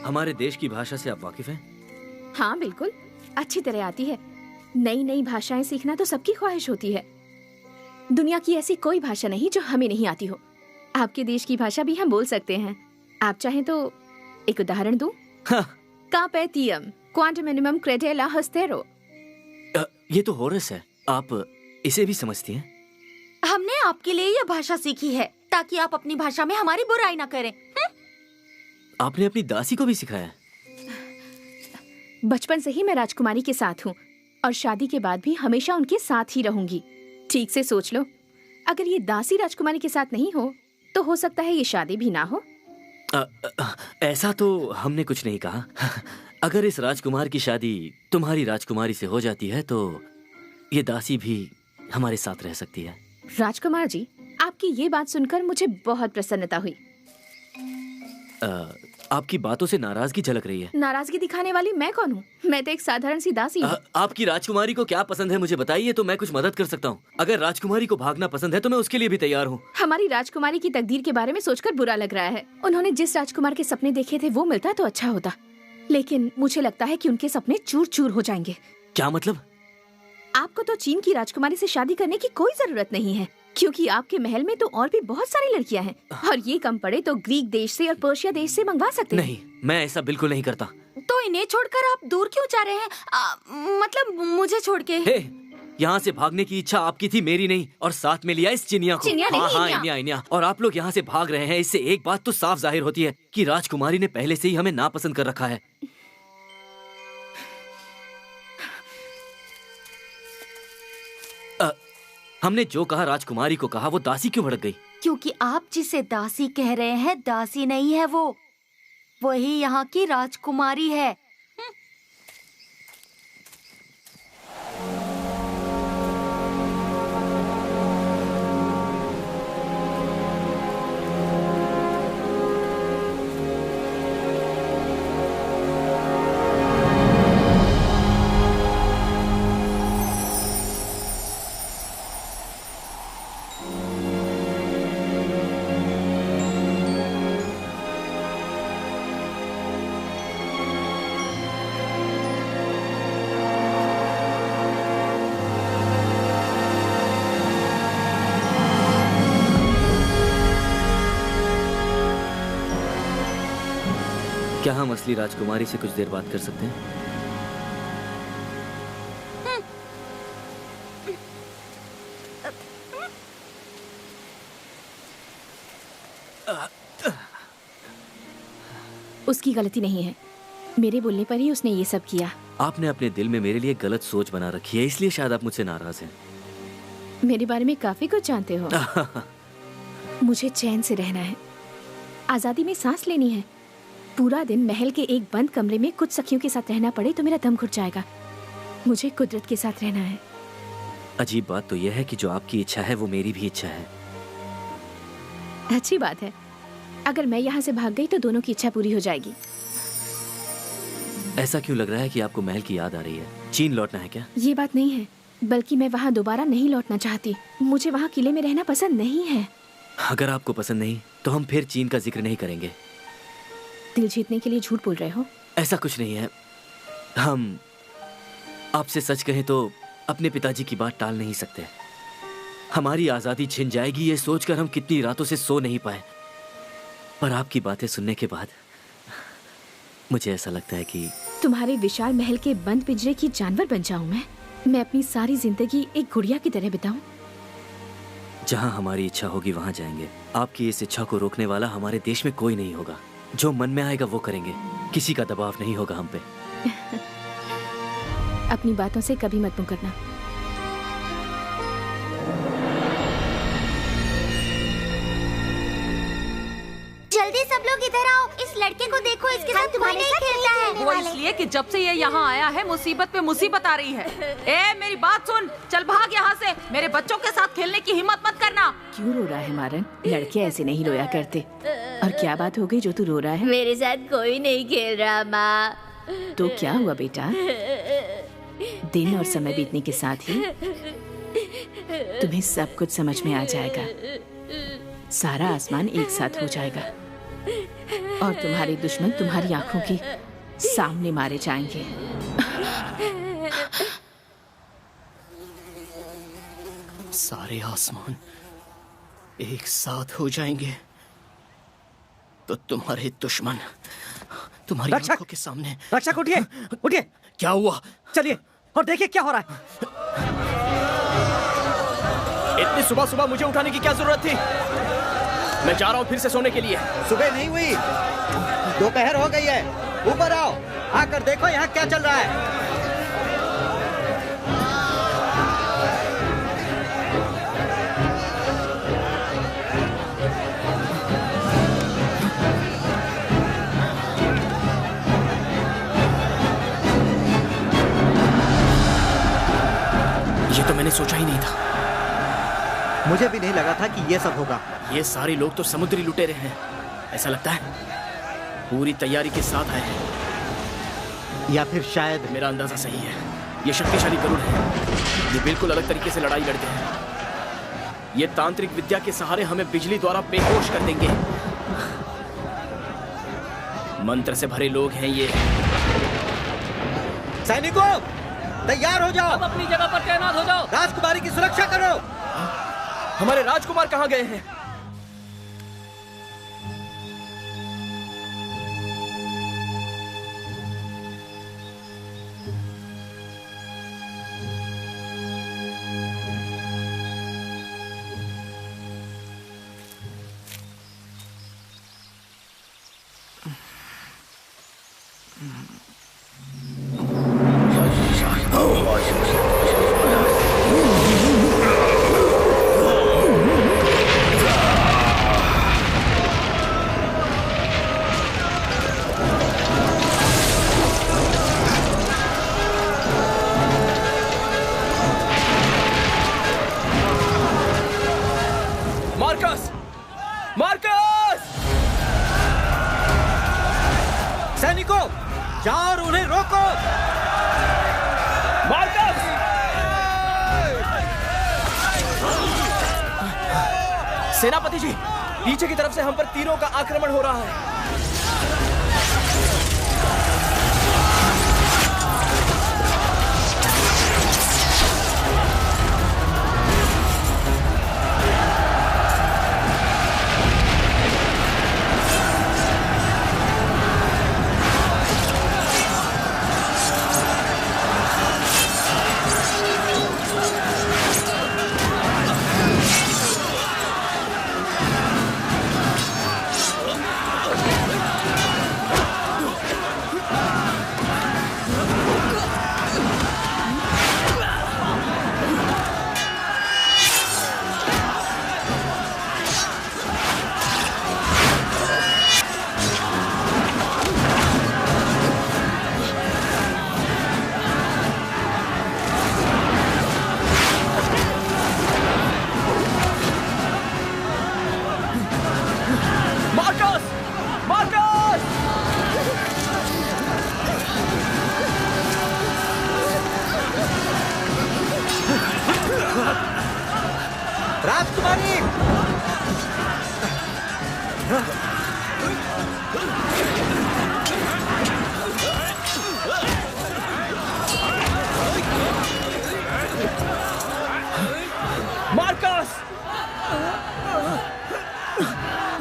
हमारे देश की भाषा से आप वाकिफ हैं? हाँ बिल्कुल, अच्छी तरह आती है। नई नई भाषाएं सीखना तो सबकी ख्वाहिश होती है। दुनिया की ऐसी कोई भाषा नहीं जो हमें नहीं आती हो। आपके देश की भाषा भी हम बोल सकते हैं। आप चाहें तो एक उदाहरण दूं? कार्पेटियम क्वांटम मिनिमम क्रेडेला हस्तेरो। ये तो होरस है, आप इसे भी समझती हैं? हमने आपके लिए यह भाषा सीखी है ताकि आप अपनी भाषा में हमारी बुराई ना करें। आपने अपनी दासी को भी सिखाया? बचपन से ही मैं राजकुमारी के साथ हूँ और शादी के बाद भी हमेशा उनके साथ ही रहूंगी। ठीक से सोच लो, अगर ये दासी राजकुमारी के साथ नहीं हो तो सकता है ये शादी भी ना हो। ऐसा तो हमने कुछ नहीं कहा। अगर इस राजकुमार की शादी तुम्हारी राजकुमारी से हो जाती है तो ये दासी भी हमारे साथ रह सकती है। राजकुमार जी, आपकी ये बात सुनकर मुझे बहुत प्रसन्नता हुई। आपकी बातों से नाराजगी झलक रही है। नाराजगी दिखाने वाली मैं कौन हूँ? मैं तो एक साधारण सी दासी हूँ। आपकी राजकुमारी को क्या पसंद है मुझे बताइए, तो मैं कुछ मदद कर सकता हूँ। अगर राजकुमारी को भागना पसंद है तो मैं उसके लिए भी तैयार हूँ। हमारी राजकुमारी की तकदीर के बारे में सोचकर बुरा लग रहा है। उन्होंने जिस राजकुमार के सपने देखे थे वो मिलता तो अच्छा होता, लेकिन मुझे लगता है कि उनके सपने चूर चूर हो जाएंगे। क्या मतलब? आपको तो चीन की राजकुमारी से शादी करने की कोई जरूरत नहीं है, क्योंकि आपके महल में तो और भी बहुत सारी लड़कियां हैं और ये कम पड़े तो ग्रीक देश से और पर्शिया देश से मंगवा सकते हैं। नहीं, मैं ऐसा बिल्कुल नहीं करता। तो इन्हें छोड़कर आप दूर क्यों जा रहे हैं? मतलब मुझे छोड़ के। यहाँ से भागने की इच्छा आपकी थी, मेरी नहीं। और साथ में लिया इस चिनिया को। हाँ, इन्या। और आप लोग यहाँ से भाग रहे हैं, इससे एक बात तो साफ जाहिर होती है कि राजकुमारी ने पहले से ही हमें नापसंद कर रखा है। हमने जो कहा राजकुमारी को कहा, वो दासी क्यों भड़क गई? क्योंकि आप जिसे दासी कह रहे हैं दासी नहीं है, वो वही यहाँ की राजकुमारी है। क्या हम असली राजकुमारी से कुछ देर बात कर सकते हैं? उसकी गलती नहीं है, मेरे बोलने पर ही उसने ये सब किया। आपने अपने दिल में मेरे लिए गलत सोच बना रखी है, इसलिए शायद आप मुझसे नाराज हैं। मेरे बारे में काफी कुछ जानते हो। मुझे चैन से रहना है, आजादी में सांस लेनी है। पूरा दिन महल के एक बंद कमरे में कुछ सखियों के साथ रहना पड़े तो मेरा दम घुट जाएगा। मुझे कुदरत के साथ रहना है। अजीब बात तो यह है कि जो आपकी इच्छा है वो मेरी भी इच्छा है। अच्छी बात है, अगर मैं यहाँ से भाग गई तो दोनों की इच्छा पूरी हो जाएगी। ऐसा क्यों लग रहा है कि आपको महल की याद आ रही है? चीन लौटना है क्या? ये बात नहीं है, बल्कि मैं वहाँ दोबारा नहीं लौटना चाहती। मुझे वहाँ किले में रहना पसंद नहीं है। अगर आपको पसंद नहीं तो हम फिर चीन का जिक्र नहीं करेंगे। दिल जीतने के लिए झूठ बोल रहे हो? ऐसा कुछ नहीं है। हम आपसे सच कहें तो अपने पिताजी की बात टाल नहीं सकते। हमारी आज़ादी छिन जाएगी ये सोचकर हम कितनी रातों से सो नहीं पाए। पर आपकी बातें सुनने के बाद मुझे ऐसा लगता है कि तुम्हारे विशाल महल के बंद पिंजरे की जानवर बन जाऊं मैं अपनी सारी जिंदगी एक गुड़िया की तरह बिताऊं। जहां हमारी इच्छा होगी वहां जाएंगे। आपकी इस इच्छा को रोकने वाला हमारे देश में कोई नहीं होगा। जो मन में आएगा वो करेंगे। किसी का दबाव नहीं होगा हम पे। अपनी बातों से कभी मत मुकरना। जल्दी सब लोग इधर आओ। इस लड़के को देखो, इसके साथ कोई नहीं खेलता है। वो इसलिए कि जब से ये यहाँ आया है मुसीबत पे मुसीबत आ रही है। ए मेरी बात सुन, चल भाग यहाँ से। मेरे बच्चों के साथ खेलने की हिम्मत मत करना। क्यों रो रहा है मारन? लड़के ऐसे नहीं रोया करते। और क्या बात हो गई जो तू रो रहा है? मेरे साथ कोई नहीं खेल रहा माँ। तो क्या हुआ बेटा? दिन और समय बीतने के साथ ही तुम्हें सब कुछ समझ में आ जाएगा। सारा आसमान एक साथ हो जाएगा और तुम्हारे दुश्मन तुम्हारी आंखों के सामने मारे जाएंगे। सारे आसमान एक साथ हो जाएंगे तो तुम्हारे दुश्मन तुम्हारी आंखों के सामने। रक्षक उठिए, उठिए। क्या हुआ? चलिए और देखिए क्या हो रहा है। इतनी सुबह सुबह मुझे उठाने की क्या जरूरत थी? मैं जा रहा हूँ फिर से सोने के लिए। सुबह नहीं हुई, दोपहर हो गई है। ऊपर आओ, आकर देखो यहाँ क्या चल रहा है। ये तो मैंने सोचा ही नहीं था। मुझे भी नहीं लगा था कि ये सब होगा। ये सारे लोग तो समुद्री लुटेरे हैं। ऐसा लगता है पूरी तैयारी के साथ आए हैं। या फिर शायद मेरा अंदाजा सही है। ये शक्तिशाली गरुड़ है। ये बिल्कुल अलग तरीके से लड़ाई लड़ते हैं। ये तांत्रिक विद्या के सहारे हमें बिजली द्वारा बेहोश कर देंगे। मंत्र से भरे लोग हैं ये। सैनिकों, तैयार हो जाओ। अब अपनी जगह पर तैनात हो जाओ। राजकुमारी की सुरक्षा करो। हमारे राजकुमार कहाँ गए हैं? सैनिकों, जाओ और उन्हें रोको। मार्कस! सेनापति जी, पीछे की तरफ से हम पर तीरों का आक्रमण हो रहा है।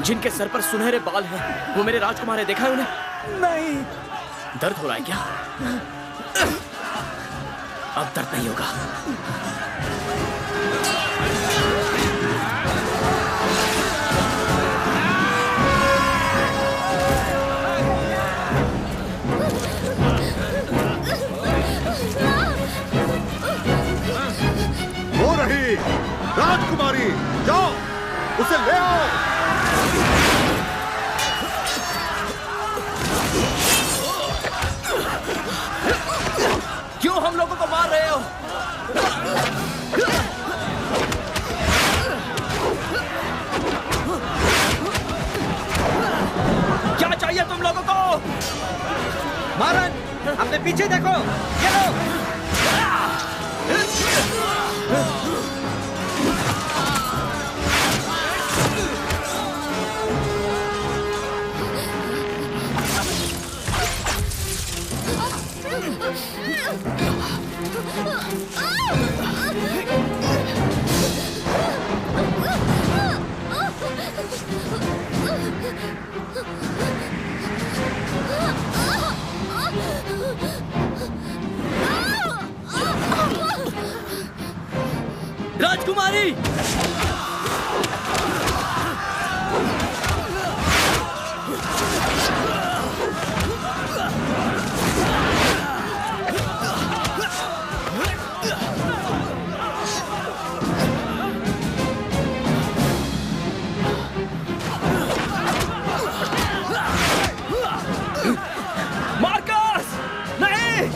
जिनके सर पर सुनहरे बाल हैं, वो मेरे राजकुमार है, देखा है उन्हें? नहीं। दर्द हो रहा है क्या? अब दर्द नहीं होगा। वो रही राजकुमारी, जाओ उसे ले आओ। क्यों हम लोगों को मार रहे हो? क्या चाहिए तुम लोगों को? मारन, अपने पीछे देखो, ये लो। राजकुमारी! मार्कस! नहीं!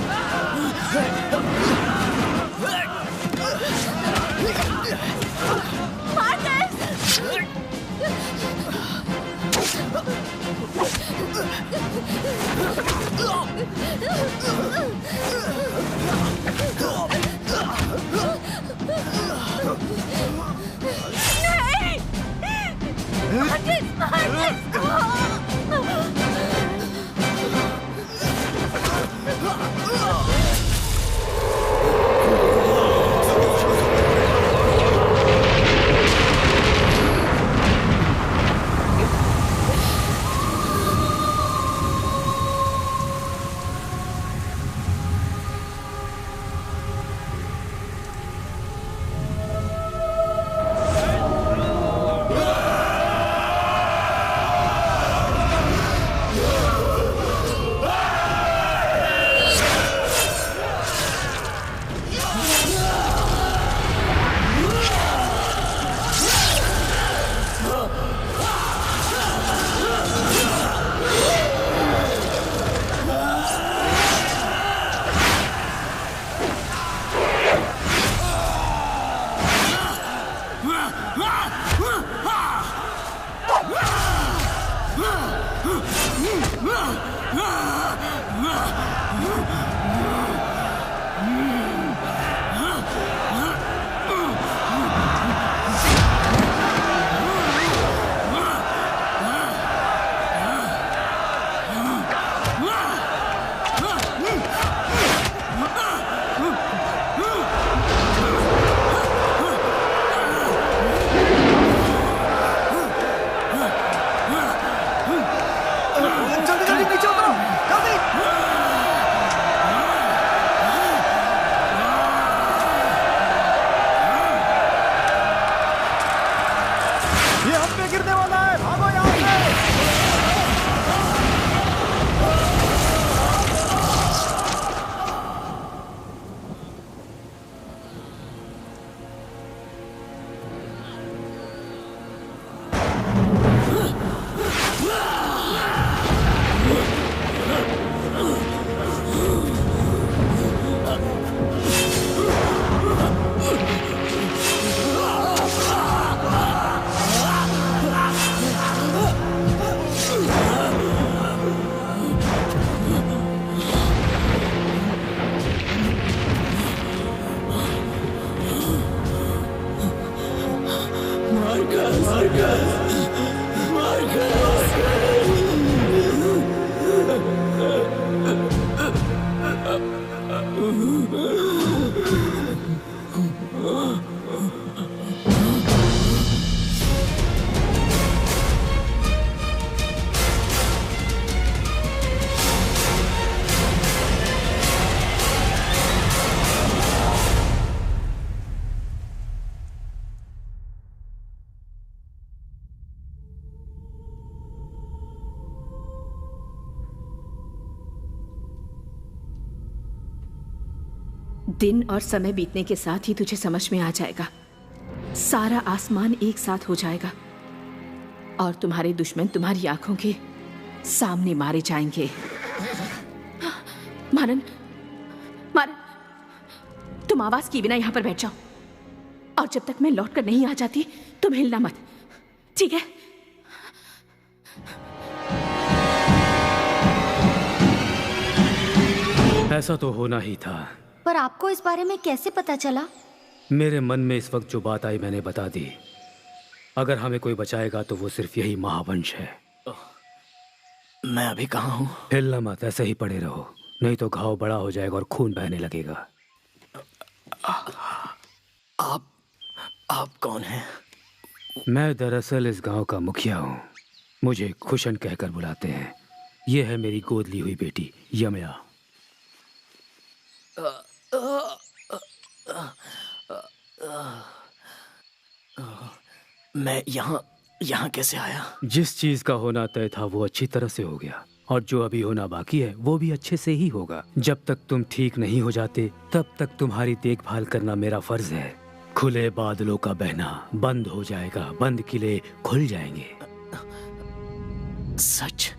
दिन और समय बीतने के साथ ही तुझे समझ में आ जाएगा। सारा आसमान एक साथ हो जाएगा और तुम्हारे दुश्मन तुम्हारी आंखों के सामने मारे जाएंगे। मारन, मारन, तुम आवाज किए बिना यहां पर बैठ जाओ और जब तक मैं लौट कर नहीं आ जाती तुम हिलना मत, ठीक है? ऐसा तो होना ही था। पर आपको इस बारे में कैसे पता चला? मेरे मन में इस वक्त जो बात आई मैंने बता दी। अगर हमें कोई बचाएगा तो वो सिर्फ यही महावंश है। मैं अभी कहाँ हूँ? हिलना मत, ऐसे ही पड़े रहो, नहीं तो घाव बड़ा हो जाएगा और खून बहने लगेगा। आप कौन हैं? मैं दरअसल इस गांव का मुखिया हूँ। मुझे खुशन कहकर बुलाते हैं। ये है मेरी गोद ली हुई बेटी यमया। मैं यहाँ कैसे आया? जिस चीज का होना तय था वो अच्छी तरह से हो गया और जो अभी होना बाकी है वो भी अच्छे से ही होगा। जब तक तुम ठीक नहीं हो जाते तब तक तुम्हारी देखभाल करना मेरा फर्ज है। खुले बादलों का बहना बंद हो जाएगा, बंद किले खुल जाएंगे। सच?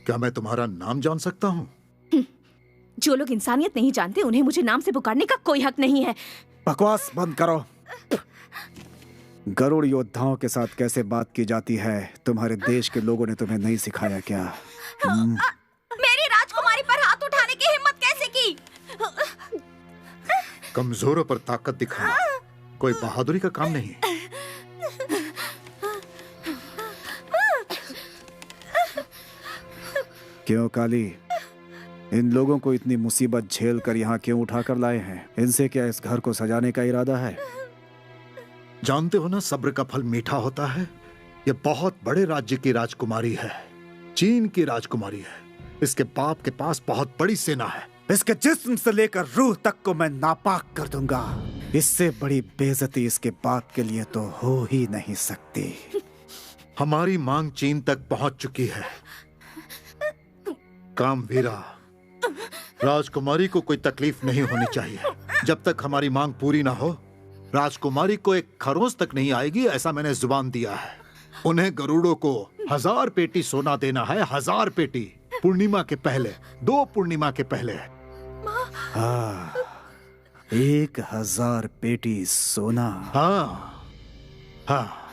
क्या मैं तुम्हारा नाम जान सकता हूँ? जो लोग इंसानियत नहीं जानते उन्हें मुझे नाम से पुकारने का कोई हक नहीं है। बकवास बंद करो। गरुड़ योद्धाओं के साथ कैसे बात की जाती है तुम्हारे देश के लोगों ने तुम्हें नहीं सिखाया क्या? मेरी राजकुमारी पर हाथ उठाने की हिम्मत कैसे की? कमजोरों पर ताकत दिखाना कोई बहादुरी का काम नहीं है। क्यों काली, इन लोगों को इतनी मुसीबत झेल कर यहाँ क्यों उठा कर लाए हैं? इनसे क्या इस घर को सजाने का इरादा है? जानते हो ना, सब्र का फल मीठा होता है। ये बहुत बड़े राज्य की राजकुमारी है, चीन की राजकुमारी है। इसके बाप के पास बहुत बड़ी सेना है। इसके जिस्म से लेकर रूह तक को मैं नापाक कर दूंगा। इससे बड़ी बेइज्जती इसके बाप के लिए तो हो ही नहीं सकती। हमारी मांग चीन तक पहुंच चुकी है। कामवीरा, राजकुमारी को कोई तकलीफ नहीं होनी चाहिए। जब तक हमारी मांग पूरी ना हो राजकुमारी को एक खरोंच तक नहीं आएगी, ऐसा मैंने जुबान दिया है। उन्हें गरुड़ों को 1000 पेटी सोना देना है, 1000 पेटी। पूर्णिमा के पहले, 2 पूर्णिमा के पहले। हाँ, 1000 पेटी सोना। हाँ।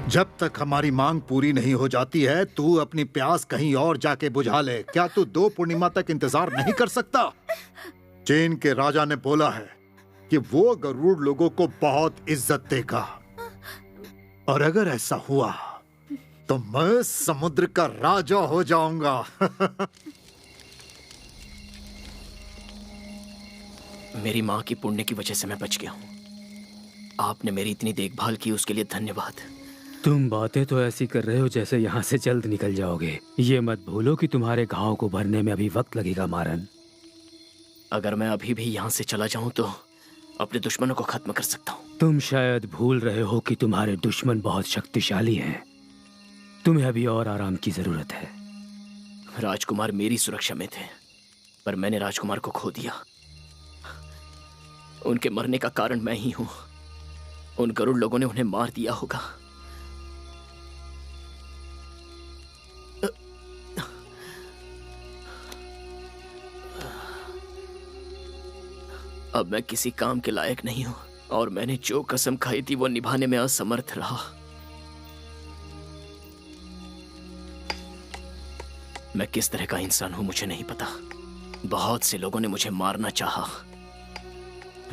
जब तक हमारी मांग पूरी नहीं हो जाती है तू अपनी प्यास कहीं और जाके बुझा ले। क्या तू 2 पूर्णिमा तक इंतजार नहीं कर सकता? चीन के राजा ने बोला है कि वो गरुड़ लोगों को बहुत इज्जत देगा, और अगर ऐसा हुआ तो मैं समुद्र का राजा हो जाऊंगा। मेरी माँ की पुण्य की वजह से मैं बच गया हूँ। आपने मेरी इतनी देखभाल की, उसके लिए धन्यवाद। तुम बातें तो ऐसी कर रहे हो जैसे यहाँ से जल्द निकल जाओगे। ये मत भूलो कि तुम्हारे घाव को भरने में अभी वक्त लगेगा मारन। अगर मैं अभी भी यहाँ से चला जाऊँ तो अपने दुश्मनों को खत्म कर सकता हूँ। तुम शायद भूल रहे हो कि तुम्हारे दुश्मन बहुत शक्तिशाली हैं। तुम्हें अभी और आराम की जरूरत है। राजकुमार मेरी सुरक्षा में थे, पर मैंने राजकुमार को खो दिया। उनके मरने का कारण मैं ही हूँ। उन गरुड़ लोगों ने उन्हें मार दिया होगा। अब मैं किसी काम के लायक नहीं हूं और मैंने जो कसम खाई थी वो निभाने में असमर्थ रहा। मैं किस तरह का इंसान हूं मुझे नहीं पता। बहुत से लोगों ने मुझे मारना चाहा।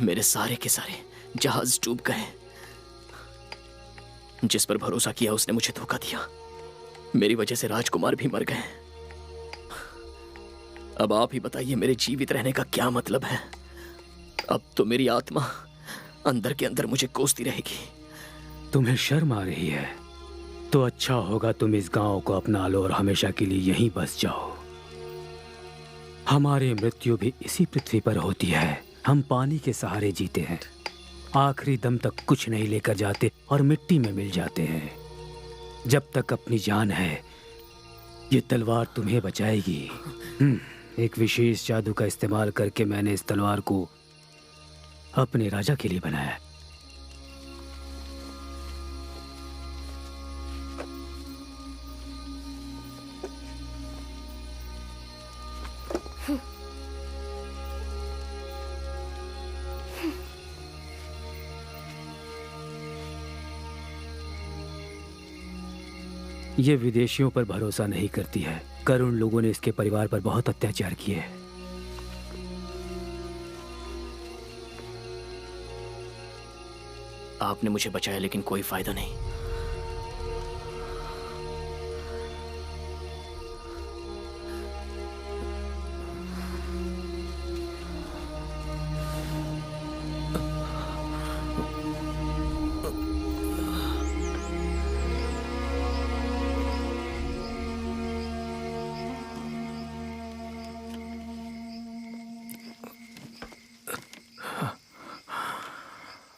मेरे सारे के सारे जहाज डूब गए। जिस पर भरोसा किया उसने मुझे धोखा दिया। मेरी वजह से राजकुमार भी मर गए। अब आप ही बताइए मेरे जीवित रहने का क्या मतलब है। अब तो मेरी आत्मा अंदर के अंदर मुझे कोसती रहेगी। तुम्हें शर्म आ रही है? तो अच्छा होगा तुम इस गांव को अपना लो और हमेशा के लिए यहीं बस जाओ। हमारी मृत्यु भी इसी पृथ्वी पर होती है। हम पानी के सहारे जीते हैं, आखिरी दम तक कुछ नहीं लेकर जाते और मिट्टी में मिल जाते हैं। जब तक अपनी जान है ये तलवार तुम्हें बचाएगी। एक विशेष जादू का इस्तेमाल करके मैंने इस तलवार को अपने राजा के लिए बनाया। ये विदेशियों पर भरोसा नहीं करती है। करुण लोगों ने इसके परिवार पर बहुत अत्याचार किए हैं। आपने मुझे बचाया लेकिन कोई फायदा नहीं।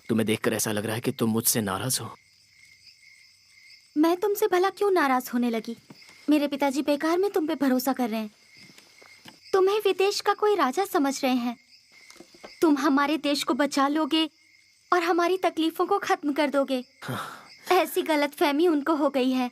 तुम्हें देखकर ऐसा लग रहा है कि तुम मुझसे नाराज हो। मैं तुमसे भला क्यों नाराज होने लगी? मेरे पिताजी बेकार में तुम पे भरोसा कर रहे हैं। तुम्हें विदेश का कोई राजा समझ रहे हैं। तुम हमारे देश को बचा लोगे और हमारी तकलीफों को खत्म कर दोगे। ऐसी गलतफहमी उनको हो गई है।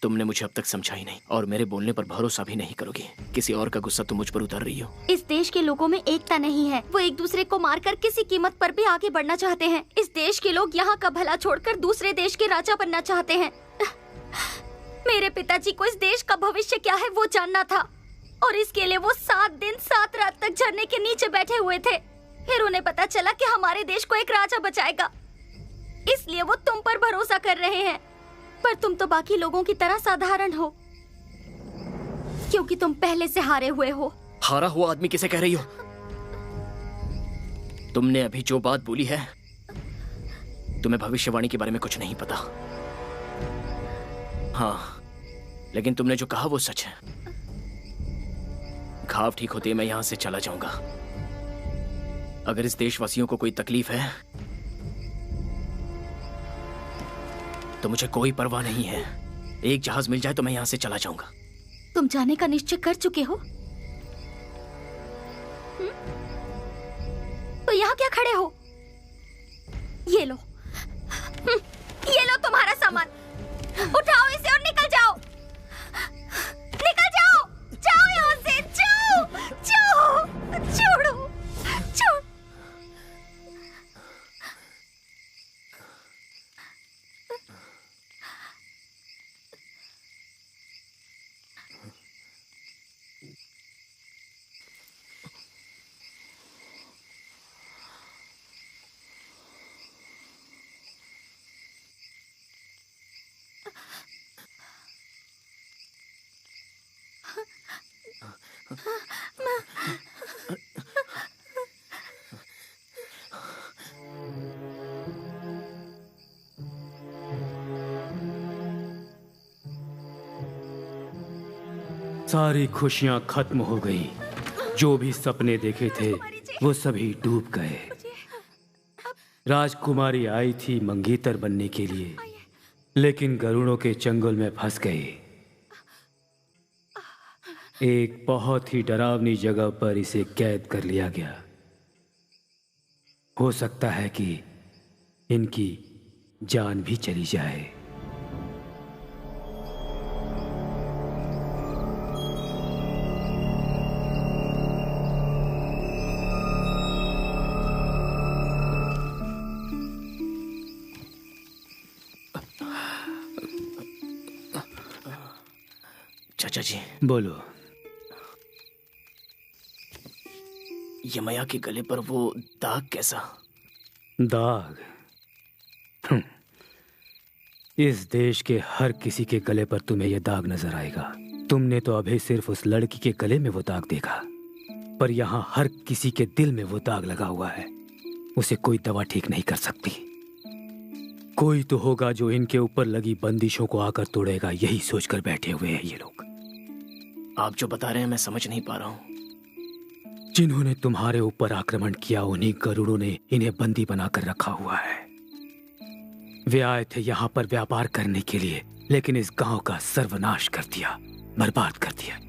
तुमने मुझे अब तक समझा ही नहीं और मेरे बोलने पर भरोसा भी नहीं करोगी। किसी और का गुस्सा तुम मुझ पर उतार रही हो। इस देश के लोगों में एकता नहीं है। वो एक दूसरे को मारकर किसी कीमत पर भी आगे बढ़ना चाहते हैं। इस देश के लोग यहाँ का भला छोड़कर दूसरे देश के राजा बनना चाहते हैं। मेरे पिताजी को इस देश का भविष्य क्या है वो जानना था और इसके लिए वो 7 दिन 7 रात तक झरने के नीचे बैठे हुए थे। फिर उन्हें पता चला कि हमारे देश को एक राजा बचाएगा, इसलिए वो तुम पर भरोसा कर रहे हैं। पर तुम तो बाकी लोगों की तरह साधारण हो, क्योंकि तुम पहले से हारे हुए हो। हारा हुआ आदमी किसे कह रही हो? तुमने अभी जो बात बोली है, तुम्हें भविष्यवाणी के बारे में कुछ नहीं पता। हाँ, लेकिन तुमने जो कहा वो सच है। घाव ठीक होते ही मैं यहां से चला जाऊंगा। अगर इस देशवासियों को कोई तकलीफ है तो मुझे कोई परवाह नहीं है। एक जहाज मिल जाए तो मैं यहां से चला जाऊंगा। तुम जाने का निश्चय कर चुके हो? तो यहाँ क्या खड़े हो? ये लो, ये लो तुम्हारा सामान। उठाओ इसे और निकल जाओ। निकल जाओ, जाओ यहाँ से, जाओ, जाओ, छोड़ो, छोड़। सारी खुशियां खत्म हो गई। जो भी सपने देखे थे वो सभी डूब गए। राजकुमारी आई थी मंगेतर बनने के लिए, लेकिन गरुड़ों के चंगुल में फंस गई। एक बहुत ही डरावनी जगह पर इसे कैद कर लिया गया। हो सकता है कि इनकी जान भी चली जाए। चाचा जी, बोलो। यमया के गले पर वो दाग कैसा? दाग? इस देश के हर किसी के गले पर तुम्हें यह दाग नजर आएगा। तुमने तो अभी सिर्फ उस लड़की के गले में वो दाग देखा, पर यहाँ हर किसी के दिल में वो दाग लगा हुआ है। उसे कोई दवा ठीक नहीं कर सकती। कोई तो होगा जो इनके ऊपर लगी बंदिशों को आकर तोड़ेगा, यही सोचकर बैठे हुए हैं ये लोग। आप जो बता रहे हैं मैं समझ नहीं पा रहा हूँ। जिन्होंने तुम्हारे ऊपर आक्रमण किया उन्हीं गरुड़ों ने इन्हें बंदी बनाकर रखा हुआ है। वे आए थे यहाँ पर व्यापार करने के लिए, लेकिन इस गांव का सर्वनाश कर दिया, बर्बाद कर दिया।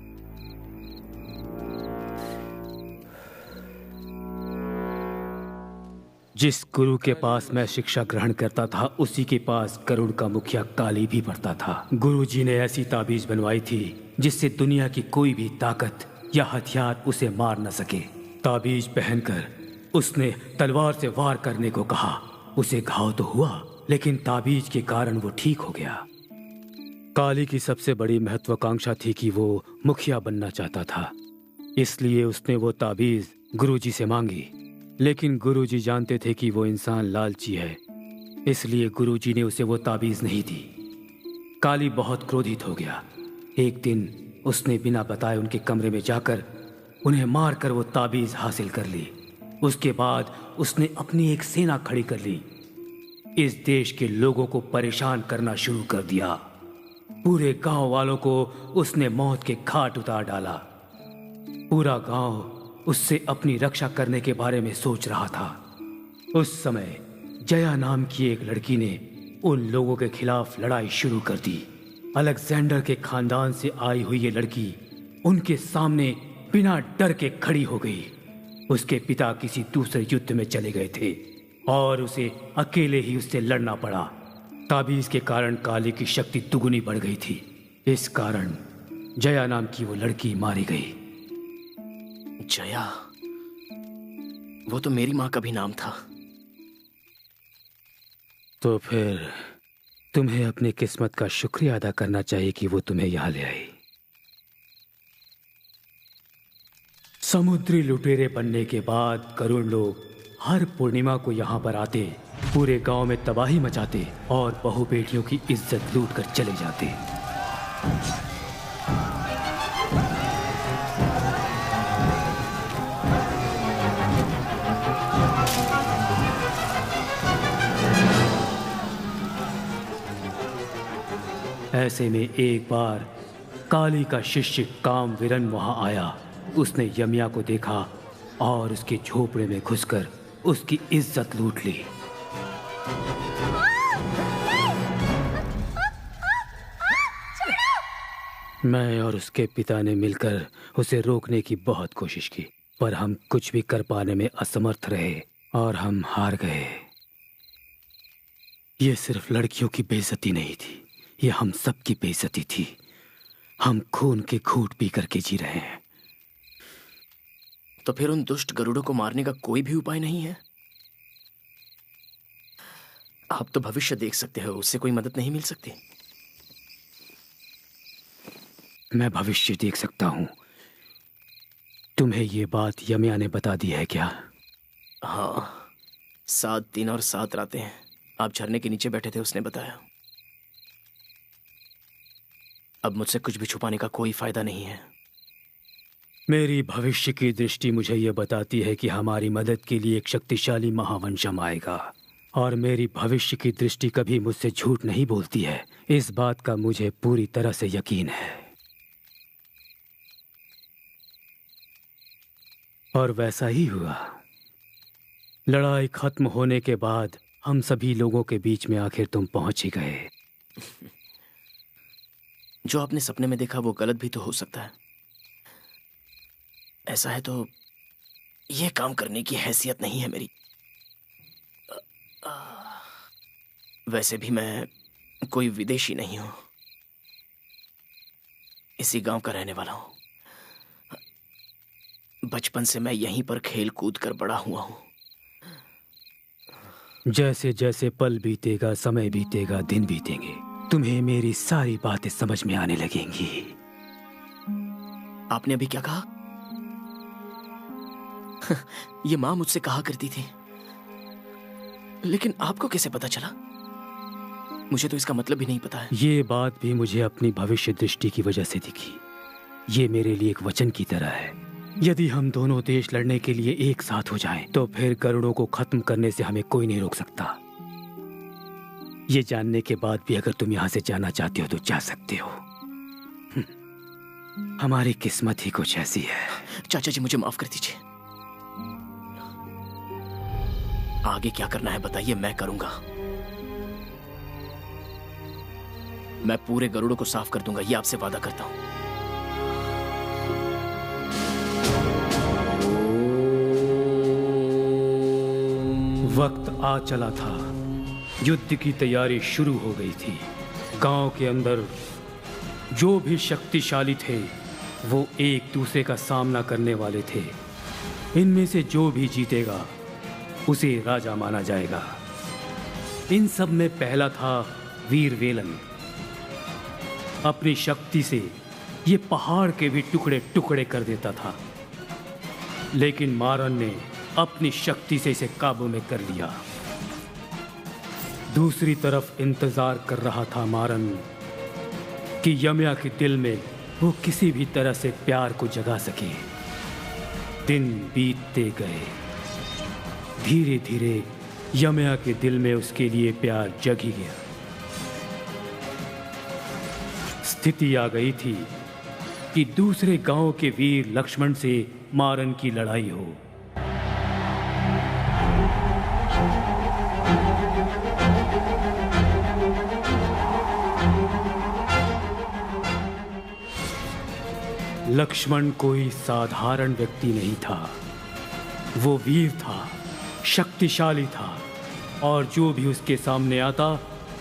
जिस गुरु के पास मैं शिक्षा ग्रहण करता था उसी के पास गरुड़ का मुखिया काली भी पड़ता था। गुरुजी ने ऐसी ताबीज बनवाई थी जिससे दुनिया की कोई भी ताकत या हथियार उसे मार न सके। ताबीज पहनकर उसने तलवार से वार करने को कहा। उसे घाव तो हुआ, लेकिन ताबीज के कारण वो ठीक हो गया। काली की सबसे बड़ी महत्वाकांक्षा थी कि वो मुखिया बनना चाहता था, इसलिए उसने वो ताबीज गुरुजी से मांगी। लेकिन गुरुजी जानते थे कि वो इंसान लालची है, इसलिए गुरुजी ने उसे वो ताबीज नहीं दी। काली बहुत क्रोधित हो गया। एक दिन उसने बिना बताए उनके कमरे में जाकर उन्हें मारकर वो ताबीज हासिल कर ली। उसके बाद उसने अपनी एक सेना खड़ी कर ली। इस देश के लोगों को परेशान करना शुरू कर दिया। पूरे गांव वालों को उसने मौत के घाट उतार डाला। पूरा गांव उससे अपनी रक्षा करने के बारे में सोच रहा था। उस समय जया नाम की एक लड़की ने उन लोगों के खिलाफ लड़ाई शुरू कर दी। अलेक्जेंडर के खानदान से आई हुई ये लड़की उनके सामने बिना डर के खड़ी हो गई। उसके पिता किसी दूसरे युद्ध में चले गए थे और उसे अकेले ही उससे लड़ना पड़ा। ताबीज के कारण काली की शक्ति दुगुनी बढ़ गई थी। इस कारण जया नाम की वो लड़की मारी गई। जया, वो तो मेरी माँ का भी नाम था। तो फिर तुम्हें अपनी किस्मत का शुक्रिया अदा करना चाहिए कि वो तुम्हें यहां ले आई। समुद्री लुटेरे बनने के बाद गरुड़ लोग हर पूर्णिमा को यहाँ पर आते, पूरे गांव में तबाही मचाते और बहू बेटियों की इज्जत लूट कर चले जाते। ऐसे में एक बार काली का शिष्य कामवीरन वहां आया। उसने यमिया को देखा और उसके झोपड़े में घुसकर उसकी इज्जत लूट ली। मैं और उसके पिता ने मिलकर उसे रोकने की बहुत कोशिश की, पर हम कुछ भी कर पाने में असमर्थ रहे और हम हार गए। ये सिर्फ लड़कियों की बेइज्जती नहीं थी, ये हम सबकी बेइज्जती थी। हम खून के घूंट पी करके जी रहे हैं। तो फिर उन दुष्ट गरुड़ों को मारने का कोई भी उपाय नहीं है? आप तो भविष्य देख सकते हो, उससे कोई मदद नहीं मिल सकती? मैं भविष्य देख सकता हूं। तुम्हें ये बात यमिया ने बता दी है क्या? हाँ, 7 दिन और 7 रातें आप झरने के नीचे बैठे थे, उसने बताया। अब मुझसे कुछ भी छुपाने का कोई फायदा नहीं है। मेरी भविष्य की दृष्टि मुझे यह बताती है कि हमारी मदद के लिए एक शक्तिशाली महावंशम आएगा, और मेरी भविष्य की दृष्टि कभी मुझसे झूठ नहीं बोलती है। इस बात का मुझे पूरी तरह से यकीन है। और वैसा ही हुआ। लड़ाई खत्म होने के बाद हम सभी लोगों के बीच में आखिर तुम पहुंच ही गए। जो आपने सपने में देखा वो गलत भी तो हो सकता है। ऐसा है तो ये काम करने की हैसियत नहीं है मेरी। वैसे भी मैं कोई विदेशी नहीं हूं, इसी गांव का रहने वाला हूं। बचपन से मैं यहीं पर खेल कूद कर बड़ा हुआ हूं। जैसे जैसे पल बीतेगा, समय बीतेगा, दिन बीतेंगे, तुम्हें मेरी सारी बातें समझ में आने लगेंगी। आपने अभी क्या कहा? ये मां मुझसे कहा करती थी, लेकिन आपको कैसे पता चला? मुझे तो इसका मतलब भी नहीं पता है। ये बात भी मुझे अपनी भविष्य दृष्टि की वजह से दिखी। ये मेरे लिए एक वचन की तरह है। यदि हम दोनों देश लड़ने के लिए एक साथ हो जाएं, तो फिर गरुड़ों को खत्म करने से हमें कोई नहीं रोक सकता। ये जानने के बाद भी अगर तुम यहाँ से जाना चाहते हो तो जा सकते हो। हमारी किस्मत ही कुछ ऐसी है। चाचा जी मुझे माफ कर दीजिए। आगे क्या करना है बताइए, मैं करूंगा। मैं पूरे गरुड़ों को साफ कर दूंगा, ये आपसे वादा करता हूं। वक्त आ चला था, युद्ध की तैयारी शुरू हो गई थी। गांव के अंदर जो भी शक्तिशाली थे वो एक दूसरे का सामना करने वाले थे। इनमें से जो भी जीतेगा उसे राजा माना जाएगा। इन सब में पहला था वीर वेलन। अपनी शक्ति से ये पहाड़ के भी टुकड़े टुकड़े कर देता था, लेकिन मारन ने अपनी शक्ति से इसे काबू में कर लिया। दूसरी तरफ इंतजार कर रहा था मारन कि यमया के दिल में वो किसी भी तरह से प्यार को जगा सके। दिन बीतते गए, धीरे धीरे यमया के दिल में उसके लिए प्यार जग ही गया। स्थिति आ गई थी कि दूसरे गांव के वीर लक्ष्मण से मारन की लड़ाई हो। लक्ष्मण कोई साधारण व्यक्ति नहीं था, वो वीर था, शक्तिशाली था, और जो भी उसके सामने आता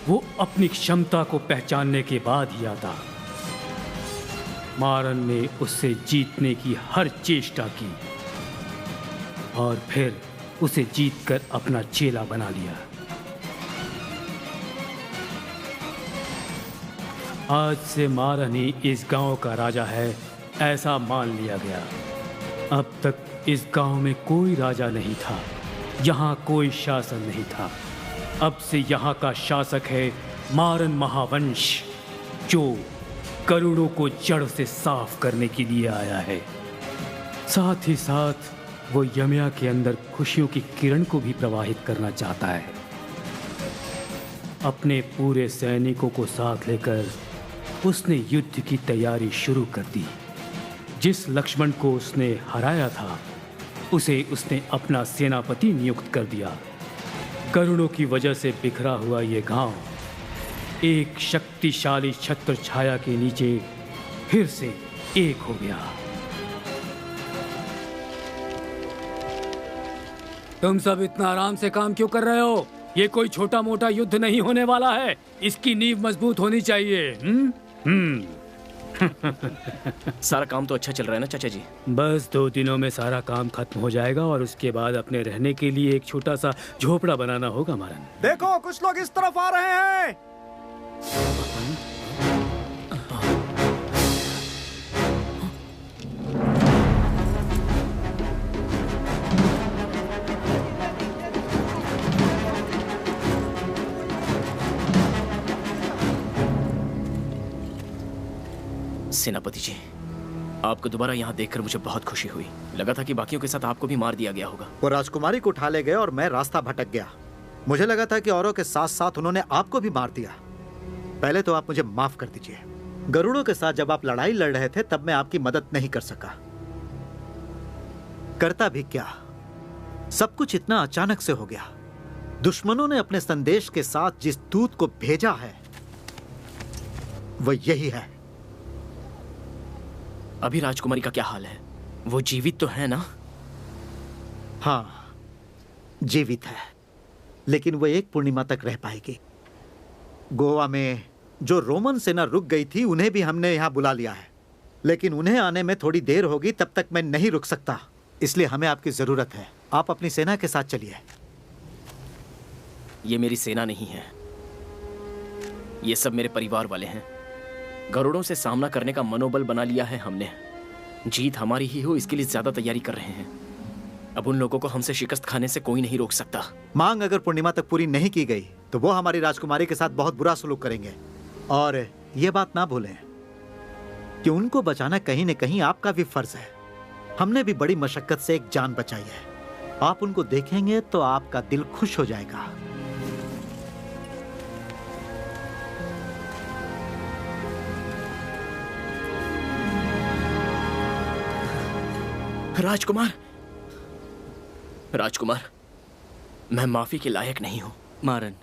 वो अपनी क्षमता को पहचानने के बाद ही आता। मारन ने उससे जीतने की हर चेष्टा की और फिर उसे जीतकर अपना चेला बना लिया। आज से मारन ही इस गांव का राजा है, ऐसा मान लिया गया। अब तक इस गांव में कोई राजा नहीं था, यहाँ कोई शासन नहीं था। अब से यहाँ का शासक है मारन महावंश, जो करोड़ों को जड़ से साफ करने के लिए आया है। साथ ही साथ वो यमया के अंदर खुशियों की किरण को भी प्रवाहित करना चाहता है। अपने पूरे सैनिकों को साथ लेकर उसने युद्ध की तैयारी शुरू कर दी। जिस लक्ष्मण को उसने हराया था उसे उसने अपना सेनापति नियुक्त कर दिया। करुणों की वजह से बिखरा हुआ ये गांव एक शक्तिशाली छत्र छाया के नीचे फिर से एक हो गया। तुम सब इतना आराम से काम क्यों कर रहे हो? ये कोई छोटा मोटा युद्ध नहीं होने वाला है, इसकी नींव मजबूत होनी चाहिए। सारा काम तो अच्छा चल रहा है ना चाचा जी? बस 2 दिनों में सारा काम खत्म हो जाएगा और उसके बाद अपने रहने के लिए एक छोटा सा झोपड़ा बनाना होगा मारन। देखो कुछ लोग इस तरफ आ रहे हैं। सेनापति जी, आपको दोबारा यहाँ देखकर मुझे बहुत खुशी हुई। लगा था कि बाकियों के साथ आपको भी मार दिया गया होगा। वो राजकुमारी को उठा ले गए और मैं रास्ता भटक गया। मुझे लगा था कि औरों के साथ साथ उन्होंने आपको भी मार दिया। पहले तो आप मुझे माफ कर दीजिए। गरुड़ों के साथ जब आप लड़ाई लड़ रहे थे तब मैं आपकी मदद नहीं कर सका। करता भी क्या, सब कुछ इतना अचानक से हो गया। दुश्मनों ने अपने संदेश के साथ जिस दूत को भेजा है वह यही है। अभी राजकुमारी का क्या हाल है? वो जीवित तो है ना? हाँ, जीवित है, लेकिन वो एक पूर्णिमा तक रह पाएगी। गोवा में जो रोमन सेना रुक गई थी उन्हें भी हमने यहाँ बुला लिया है, लेकिन उन्हें आने में थोड़ी देर होगी। तब तक मैं नहीं रुक सकता, इसलिए हमें आपकी जरूरत है। आप अपनी सेना के साथ चलिए। ये मेरी सेना नहीं है, ये सब मेरे परिवार वाले हैं। गरुड़ों से सामना करने का मनोबल बना लिया है हमने। जीत हमारी ही हो इसके लिए ज्यादा तैयारी कर रहे हैं। अब उन लोगों को हमसे शिकस्त खाने से कोई नहीं रोक सकता। मांग अगर पूर्णिमा तक पूरी नहीं की गई तो वो हमारी राजकुमारी के साथ बहुत बुरा सलूक करेंगे। और ये बात ना भूलें कि उनको बचाना कहीं न कहीं आपका भी फर्ज है। हमने भी बड़ी मशक्कत से एक जान बचाई है। आप उनको देखेंगे तो आपका दिल खुश हो जाएगा। राजकुमार, राजकुमार, मैं माफी के लायक नहीं हूं। मारन,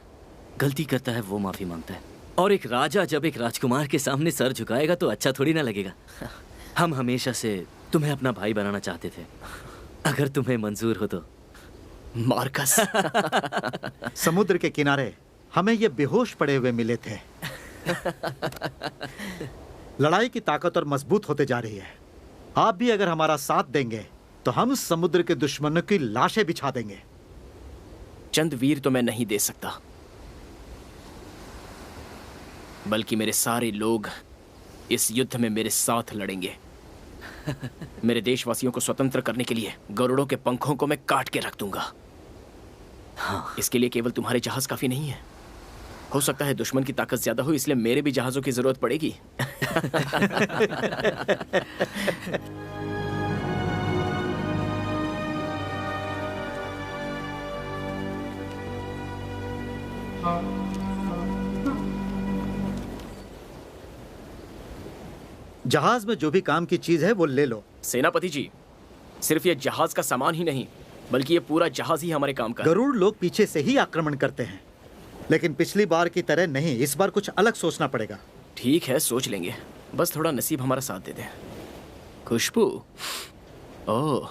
गलती करता है वो माफी मांगता है, और एक राजा जब एक राजकुमार के सामने सर झुकाएगा तो अच्छा थोड़ी ना लगेगा। हम हमेशा से तुम्हें अपना भाई बनाना चाहते थे, अगर तुम्हें मंजूर हो तो। मार्कस। समुद्र के किनारे हमें ये बेहोश पड़े हुए मिले थे। लड़ाई की ताकत और मजबूत होते जा रही है। आप भी अगर हमारा साथ देंगे तो हम समुद्र के दुश्मनों की लाशें बिछा देंगे। चंद वीर तो मैं नहीं दे सकता, बल्कि मेरे सारे लोग इस युद्ध में मेरे साथ लड़ेंगे। मेरे देशवासियों को स्वतंत्र करने के लिए गरुड़ों के पंखों को मैं काट के रख दूंगा। हाँ, इसके लिए केवल तुम्हारे जहाज काफी नहीं है। हो सकता है दुश्मन की ताकत ज्यादा हो, इसलिए मेरे भी जहाजों की जरूरत पड़ेगी। जहाज में जो भी काम की चीज है वो ले लो। सेनापति जी, सिर्फ ये जहाज का सामान ही नहीं, बल्कि ये पूरा जहाज ही हमारे काम का है। गरुड़ लोग पीछे से ही आक्रमण करते हैं, लेकिन पिछली बार की तरह नहीं। इस बार कुछ अलग सोचना पड़ेगा। ठीक है, सोच लेंगे, बस थोड़ा नसीब हमारा साथ दे दे। खुशबू, ओह,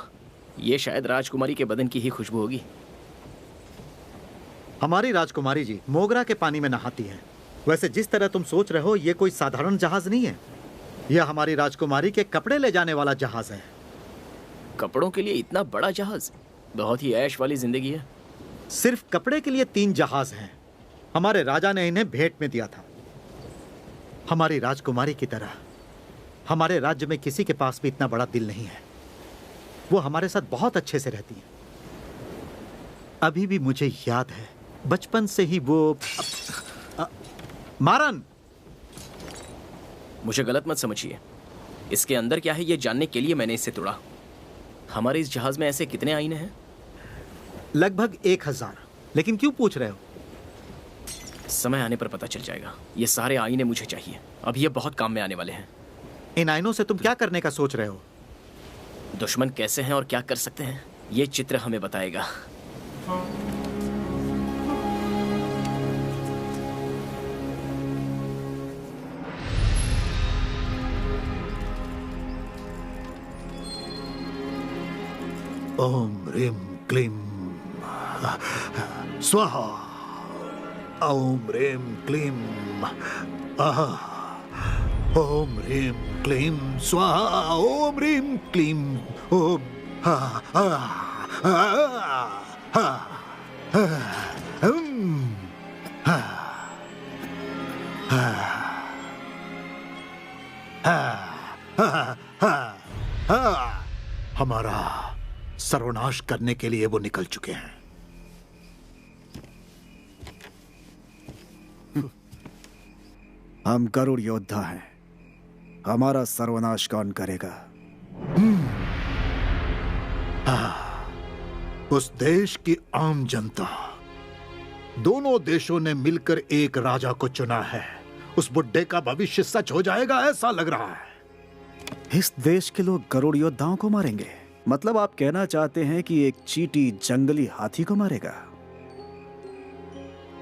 ये शायद राजकुमारी के बदन की ही खुशबू होगी। हमारी राजकुमारी जी मोगरा के पानी में नहाती है। वैसे जिस तरह तुम सोच रहे हो ये कोई साधारण जहाज नहीं है। यह हमारी राजकुमारी के कपड़े ले जाने वाला जहाज है। कपड़ों के लिए इतना बड़ा जहाज? बहुत ही ऐश वाली जिंदगी है। सिर्फ कपड़े के लिए 3 जहाज हैं। हमारे राजा ने इन्हें भेंट में दिया था। हमारी राजकुमारी की तरह हमारे राज्य में किसी के पास भी इतना बड़ा दिल नहीं है। वो हमारे साथ बहुत अच्छे से रहती है। अभी भी मुझे याद है, बचपन से ही वो मारन, मुझे गलत मत समझिए। इसके अंदर क्या है ये जानने के लिए मैंने इसे तोड़ा। हमारे इस जहाज में ऐसे कितने आईने हैं? लगभग 1000। लेकिन क्यों पूछ रहे हो? समय आने पर पता चल जाएगा। ये सारे आईने मुझे चाहिए, अब ये बहुत काम में आने वाले हैं। इन आईनों से तुम क्या करने का सोच रहे हो? दुश्मन कैसे हैं और क्या कर सकते हैं, ये चित्र हमें बताएगा। ओम ह्रीं क्लीं स्वाहा। ओम ह्रीं क्लीं आहा। ओम ह्रीं क्लीं स्वाहा। ओम ह्रीं क्लीं ओम हा हा हा हा हा हा। हमारा सर्वनाश करने के लिए वो निकल चुके हैं। हम गरुड़ योद्धा हैं, हमारा सर्वनाश कौन करेगा? उस देश की आम जनता, दोनों देशों ने मिलकर एक राजा को चुना है। उस बुड्ढे का भविष्य सच हो जाएगा ऐसा लग रहा है। इस देश के लोग गरुड़ योद्धाओं को मारेंगे? मतलब आप कहना चाहते हैं कि एक चींटी जंगली हाथी को मारेगा?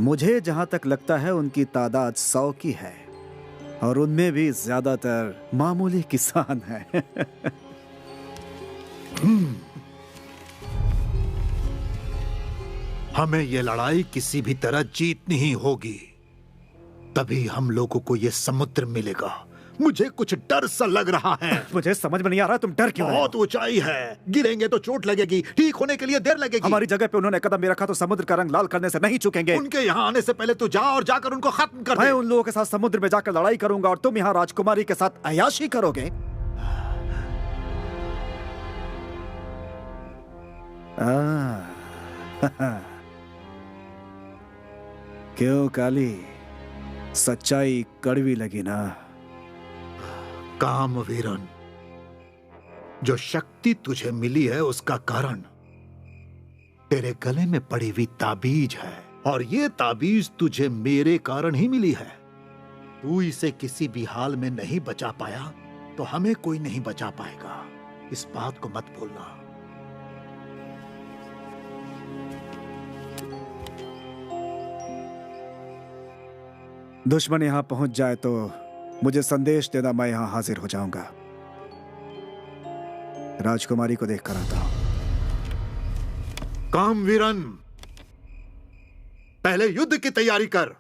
मुझे जहां तक लगता है उनकी तादाद 100 की है, और उनमें भी ज्यादातर मामूली किसान हैं। हमें यह लड़ाई किसी भी तरह जीतनी ही होगी, तभी हम लोगों को यह समुद्र मिलेगा। मुझे कुछ डर सा लग रहा है। मुझे समझ में नहीं आ रहा तुम डर क्यों? बहुत ऊंचाई है, गिरेंगे तो चोट लगेगी, ठीक होने के लिए देर लगेगी। हमारी जगह पे उन्होंने कदम भी रखा तो समुद्र का रंग लाल करने से नहीं चूकेंगे। उनके यहाँ आने से पहले तू जा और जाकर उनको खत्म कर दे। मैं उन लोगों के साथ समुद्र में जाकर लड़ाई करूंगा और तुम यहाँ राजकुमारी के साथ अय्याशी करोगे। क्यों काली, सच्चाई कड़वी लगी ना? कामवीरन, जो शक्ति तुझे मिली है उसका कारण तेरे गले में पड़ी हुई ताबीज है, और ये ताबीज तुझे मेरे कारण ही मिली है। तू इसे किसी भी हाल में नहीं बचा पाया तो हमें कोई नहीं बचा पाएगा। इस बात को मत भूलना। दुश्मन यहाँ पहुंच जाए तो मुझे संदेश देना, मैं यहाँ हाजिर हो जाऊंगा। राजकुमारी को देखकर आता हूं। कामवीरन, पहले युद्ध की तैयारी कर।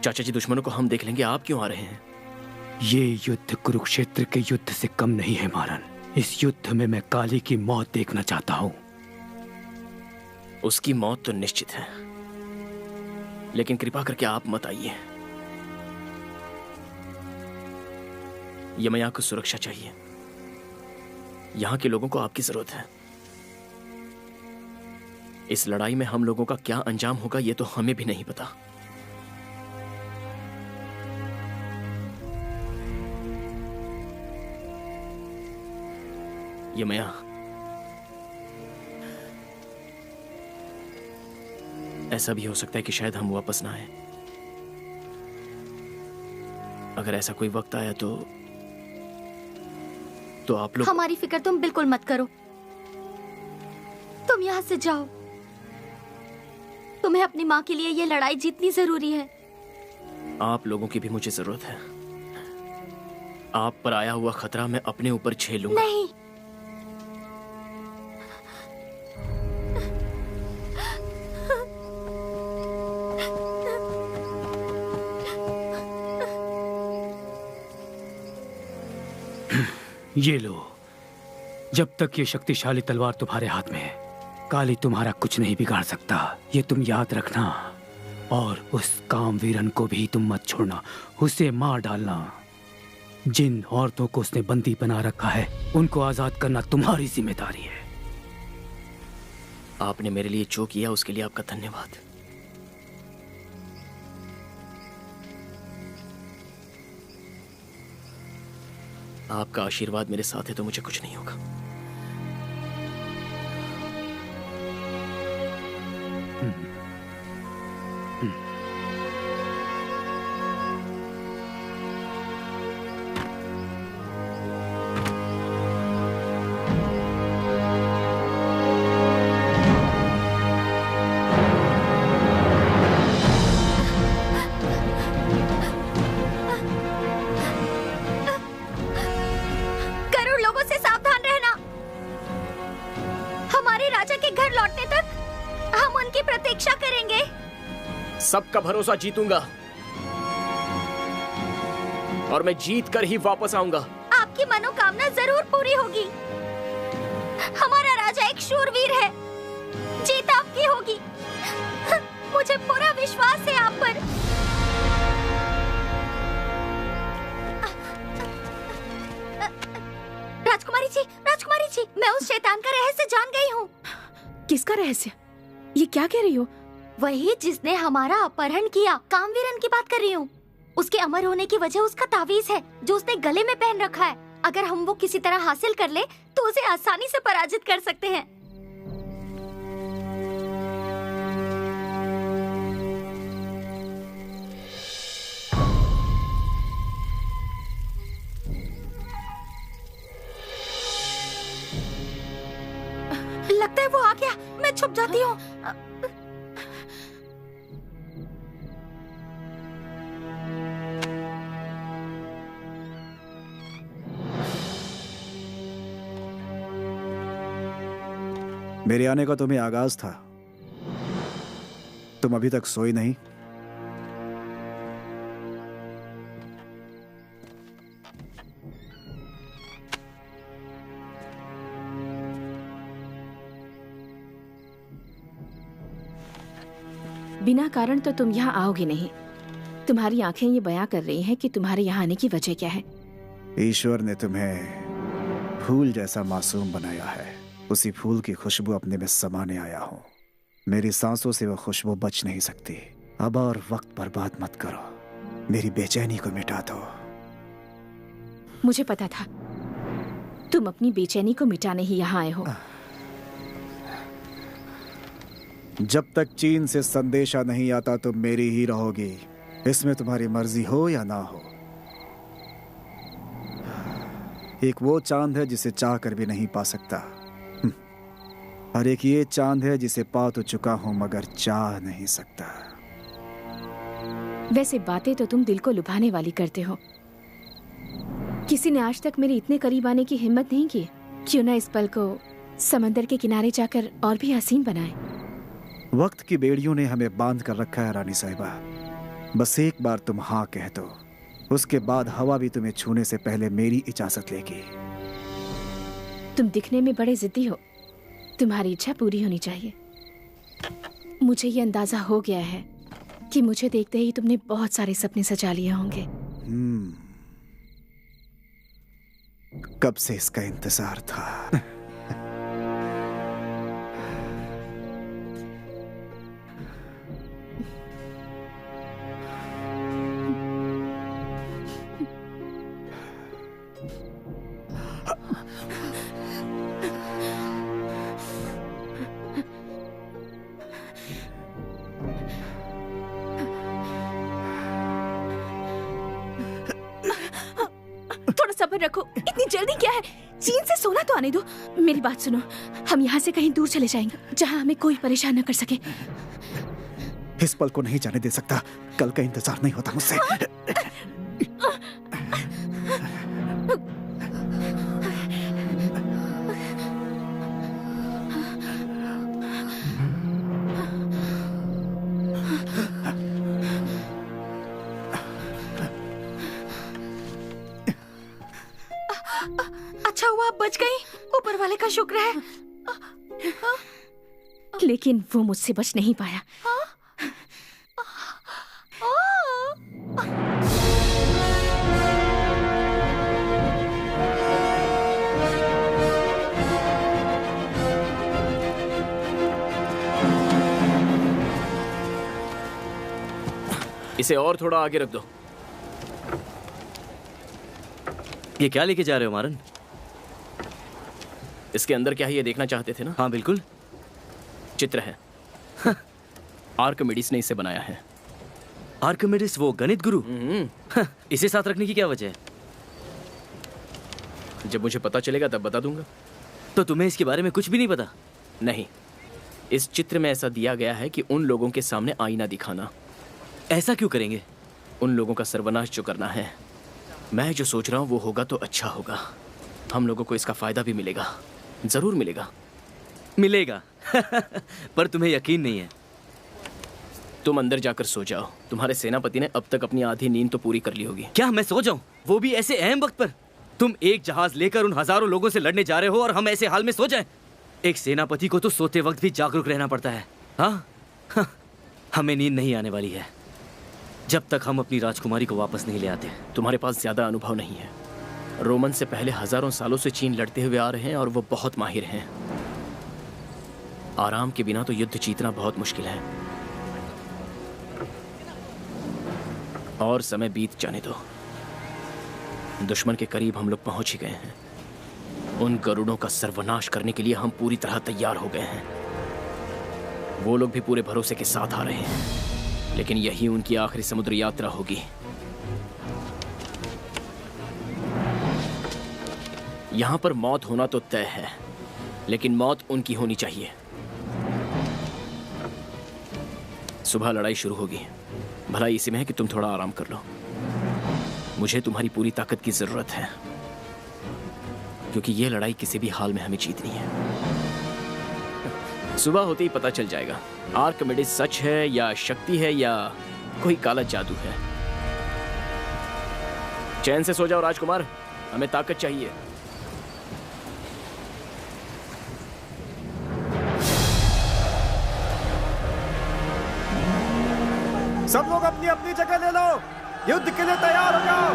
चाचा जी, दुश्मनों को हम देख लेंगे, आप क्यों आ रहे हैं? ये युद्ध कुरुक्षेत्र के युद्ध से कम नहीं है मारन। इस युद्ध में मैं काली की मौत देखना चाहता हूं। उसकी मौत तो निश्चित है, लेकिन कृपा करके आप मत आइए। यमया को सुरक्षा चाहिए। यहां के लोगों को आपकी जरूरत है। इस लड़ाई में हम लोगों का क्या अंजाम होगा ये तो हमें भी नहीं पता। यमया, ऐसा भी हो सकता है कि शायद हम वापस ना आए। अगर ऐसा कोई वक्त आया तो आप लोग। हमारी फिक्र तुम बिल्कुल मत करो। तुम यहाँ से जाओ। तुम्हें अपनी माँ के लिए ये लड़ाई जीतनी जरूरी है। आप लोगों की भी मुझे जरूरत है। आप पर आया हुआ खतरा मैं अपने ऊपर झेलूंगा। नहीं, ये लो। जब तक ये शक्तिशाली तलवार तुम्हारे हाथ में है, काली तुम्हारा कुछ नहीं बिगाड़ सकता। ये तुम याद रखना। और उस कामवीरन को भी तुम मत छोड़ना, उसे मार डालना। जिन औरतों को उसने बंदी बना रखा है, उनको आजाद करना तुम्हारी जिम्मेदारी है। आपने मेरे लिए जो किया उसके लिए आपका धन्यवाद। आपका आशीर्वाद मेरे साथ है तो मुझे कुछ नहीं होगा। सबका भरोसा जीतूंगा और मैं जीत कर ही वापस आऊंगा। आपकी मनोकामना जरूर पूरी होगी। हमारा राजा एक शूरवीर है। जीत आपकी होगी। मुझे पूरा विश्वास है आप पर। राजकुमारी जी, मैं उस शैतान का रहस्य जान गई हूँ। किसका रहस्य? ये क्या कह रही हो? वही जिसने हमारा अपहरण किया। कामवीरन की बात कर रही हूँ। उसके अमर होने की वजह उसका तावीज है जो उसने गले में पहन रखा है। अगर हम वो किसी तरह हासिल कर ले तो उसे आसानी से पराजित कर सकते हैं। लगता है वो आ गया। मैं छुप जाती हूँ। मेरे आने का तुम्हें आगाज था। तुम अभी तक सोई नहीं। बिना कारण तो तुम यहाँ आओगे नहीं। तुम्हारी आंखें ये बयां कर रही हैं कि तुम्हारे यहाँ आने की वजह क्या है। ईश्वर ने तुम्हें फूल जैसा मासूम बनाया है। उसी फूल की खुशबू अपने में समाने आया हूँ। मेरी सांसों से वो खुशबू बच नहीं सकती। अब और वक्त बर्बाद मत करो, मेरी बेचैनी को मिटा दो। मुझे पता था तुम अपनी बेचैनी को मिटाने ही यहाँ आए हो। जब तक चीन से संदेशा नहीं आता तुम मेरी ही रहोगी, इसमें तुम्हारी मर्जी हो या ना हो। एक वो चांद है जिसे चाह कर भी नहीं पा सकता, और एक ये चांद है जिसे पा तो चुका हूं मगर चाह नहीं सकता। वैसे बातें तो तुम दिल को लुभाने वाली करते हो। किसी ने आज तक मेरे इतने करीब आने की हिम्मत नहीं की। क्यों ना इस पल को समंदर के किनारे जाकर और भी हसीन बनाए। वक्त की बेड़ियों ने हमें बांध कर रखा है रानी साहिबा। बस एक बार तुम हाँ कह दो, उसके बाद हवा भी तुम्हें छूने से पहले मेरी इजाजत लेगी। तुम दिखने में बड़े जिद्दी हो, तुम्हारी इच्छा पूरी होनी चाहिए। मुझे ये अंदाजा हो गया है कि मुझे देखते ही तुमने बहुत सारे सपने सजा लिए होंगे। कब से इसका इंतजार था। सब्र रखो, इतनी जल्दी क्या है? चीन से सोना तो आने दो। मेरी बात सुनो, हम यहाँ से कहीं दूर चले जाएंगे जहाँ हमें कोई परेशान न कर सके। इस पल को नहीं जाने दे सकता। कल का इंतजार नहीं होता मुझसे। अच्छा हुआ आप बच गई, ऊपर वाले का शुक्र है। लेकिन वो मुझसे बच नहीं पाया। इसे और थोड़ा आगे रख दो। ये क्या लेके जा रहे हो मारन? इसके अंदर क्या है ये देखना चाहते थे ना? हाँ बिल्कुल। चित्र है। आर्किमिडीज ने इसे बनाया है। आर्किमिडीज वो गणित गुरु? इसे साथ रखने की क्या वजह है? जब मुझे पता चलेगा तब बता दूंगा। तो तुम्हें इसके बारे में कुछ भी नहीं पता? नहीं, इस चित्र में ऐसा दिया गया है कि उन लोगों के सामने आईना दिखाना। ऐसा क्यों करेंगे? उन लोगों का सर्वनाश जो करना है। मैं जो सोच रहा हूँ वो होगा तो अच्छा होगा। हम लोगों को इसका फायदा भी मिलेगा, जरूर मिलेगा। मिलेगा। पर तुम्हें यकीन नहीं है। तुम अंदर जाकर सो जाओ। तुम्हारे सेनापति ने अब तक अपनी आधी नींद तो पूरी कर ली होगी। क्या मैं सो जाऊं? वो भी ऐसे अहम वक्त पर? तुम एक जहाज लेकर उन हजारों लोगों से लड़ने जा रहे हो और हम ऐसे हाल में सो जाएं? एक सेनापति को तो सोते वक्त भी जागरूक रहना पड़ता है। हाँ, हमें नींद नहीं आने वाली है जब तक हम अपनी राजकुमारी को वापस नहीं ले आते। तुम्हारे पास ज्यादा अनुभव नहीं है। रोमन से पहले हजारों सालों से चीन लड़ते हुए आ रहे हैं और वो बहुत माहिर हैं। आराम के बिना तो युद्ध जीतना बहुत मुश्किल है। और समय बीत जाने दो। दुश्मन के करीब हम लोग पहुंच ही गए हैं। उन गरुड़ों का सर्वनाश करने के लिए हम पूरी तरह तैयार हो गए हैं। वो लोग भी पूरे भरोसे के साथ आ रहे हैं, लेकिन यही उनकी आखिरी समुद्र यात्रा होगी। यहां पर मौत होना तो तय है, लेकिन मौत उनकी होनी चाहिए। सुबह लड़ाई शुरू होगी। भलाई इसी में है कि तुम थोड़ा आराम कर लो। मुझे तुम्हारी पूरी ताकत की जरूरत है, क्योंकि यह लड़ाई किसी भी हाल में हमें जीतनी है। सुबह होते ही पता चल जाएगा आर्किमिडीज सच है या शक्ति है या कोई काला जादू है। चैन से सो जाओ राजकुमार, हमें ताकत चाहिए। सब लोग अपनी अपनी जगह ले लो, युद्ध के लिए तैयार हो जाओ।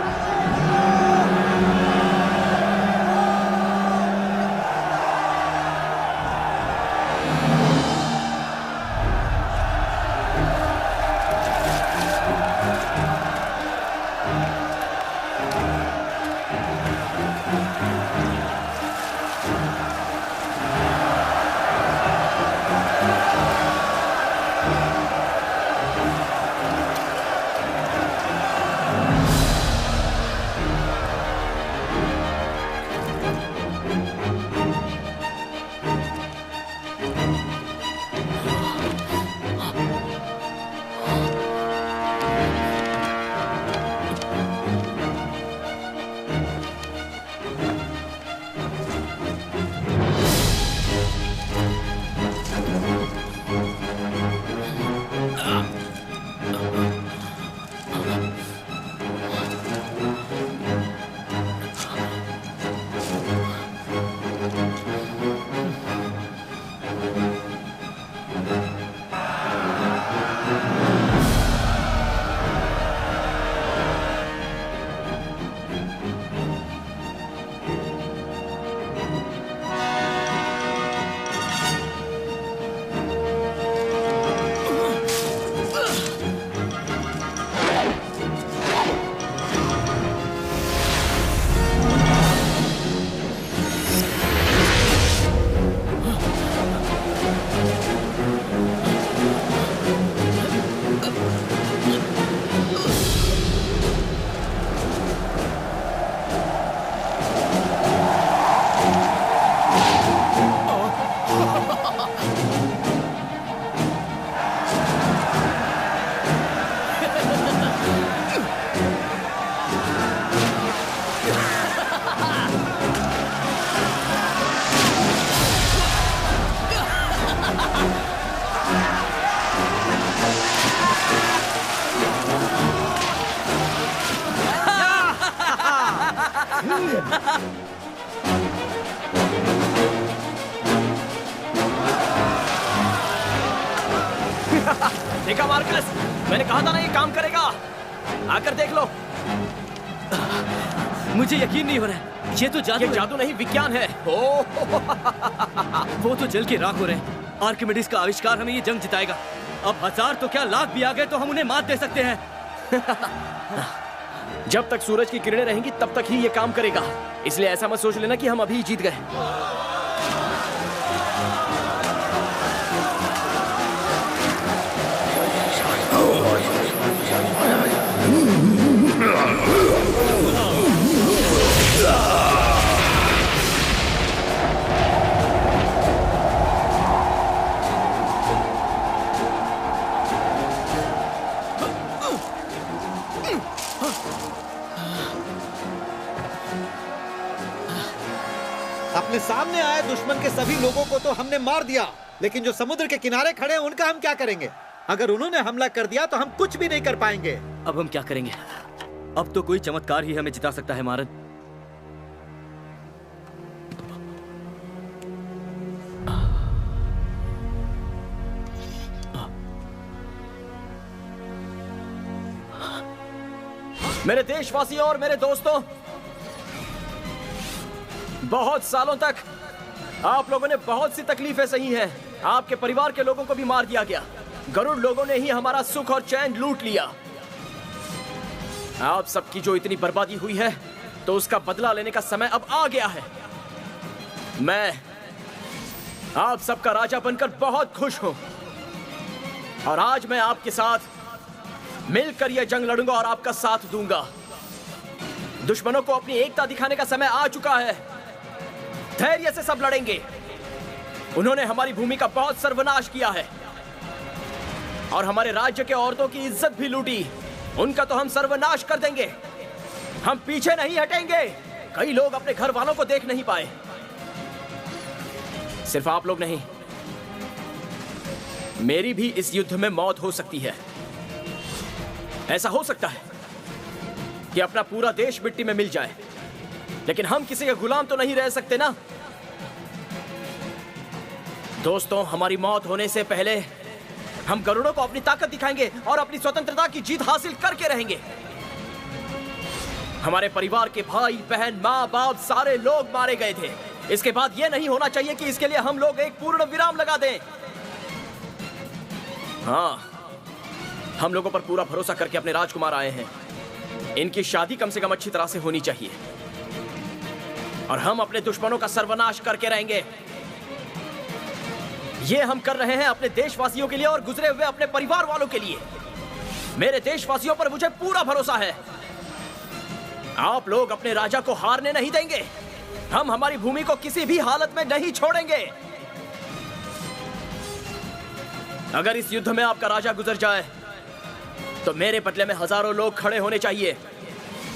देखा मार्कस, मैंने कहा था ना ये काम करेगा। आकर देख लो। मुझे यकीन नहीं हो रहा है, ये तो जादू नहीं विज्ञान है। वो तो जल के राख हो रहे हैं। आर्किमिडीज का आविष्कार हमें ये जंग जिताएगा। अब 1000 तो क्या लाख भी आ गए तो हम उन्हें मात दे सकते हैं। जब तक सूरज की किरणें रहेंगी तब तक ही ये काम करेगा। इसलिए ऐसा मत सोच लेना कि हम अभी जीत गए। अपने सामने आए दुश्मन के सभी लोगों को तो हमने मार दिया, लेकिन जो समुद्र के किनारे खड़े हैं उनका हम क्या करेंगे? अगर उन्होंने हमला कर दिया तो हम कुछ भी नहीं कर पाएंगे। अब हम क्या करेंगे? अब तो कोई चमत्कार ही हमें जिता सकता है मारन। मेरे देशवासियों और मेरे दोस्तों, बहुत सालों तक आप लोगों ने बहुत सी तकलीफें सही हैं। आपके परिवार के लोगों को भी मार दिया गया। गरुड़ लोगों ने ही हमारा सुख और चैन लूट लिया। आप सबकी जो इतनी बर्बादी हुई है तो उसका बदला लेने का समय अब आ गया है। मैं आप सबका राजा बनकर बहुत खुश हूं और आज मैं आपके साथ मिलकर यह जंग लड़ूंगा और आपका साथ दूंगा। दुश्मनों को अपनी एकता दिखाने का समय आ चुका है। धैर्य से सब लड़ेंगे। उन्होंने हमारी भूमि का बहुत सर्वनाश किया है और हमारे राज्य के औरतों की इज्जत भी लूटी। उनका तो हम सर्वनाश कर देंगे। हम पीछे नहीं हटेंगे। कई लोग अपने घर वालों को देख नहीं पाए। सिर्फ आप लोग नहीं, मेरी भी इस युद्ध में मौत हो सकती है। ऐसा हो सकता है कि अपना पूरा देश मिट्टी में मिल जाए, लेकिन हम किसी के गुलाम तो नहीं रह सकते ना। दोस्तों, हमारी मौत होने से पहले हम गरुड़ों को अपनी ताकत दिखाएंगे और अपनी स्वतंत्रता की जीत हासिल करके रहेंगे। हमारे परिवार के भाई बहन माँ बाप सारे लोग मारे गए थे। इसके बाद यह नहीं होना चाहिए कि इसके लिए हम लोग एक पूर्ण विराम लगा दें। हाँ, हम लोगों पर पूरा भरोसा करके अपने राजकुमार आए हैं। इनकी शादी कम से कम अच्छी तरह से होनी चाहिए और हम अपने दुश्मनों का सर्वनाश करके रहेंगे। ये हम कर रहे हैं अपने देशवासियों के लिए और गुजरे हुए अपने परिवार वालों के लिए। मेरे देशवासियों पर मुझे पूरा भरोसा है। आप लोग अपने राजा को हारने नहीं देंगे। हम हमारी भूमि को किसी भी हालत में नहीं छोड़ेंगे। अगर इस युद्ध में आपका राजा गुजर जाए तो मेरे बदले में हजारों लोग खड़े होने चाहिए।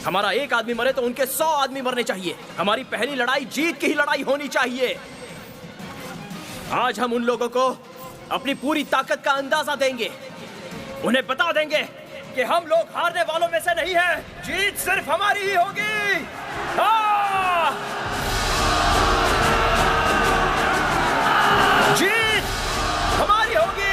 हमारा एक आदमी मरे तो उनके 100 आदमी मरने चाहिए। हमारी पहली लड़ाई जीत की ही लड़ाई होनी चाहिए। आज हम उन लोगों को अपनी पूरी ताकत का अंदाजा देंगे। उन्हें बता देंगे कि हम लोग हारने वालों में से नहीं हैं। जीत सिर्फ हमारी ही होगी। जीत हमारी होगी।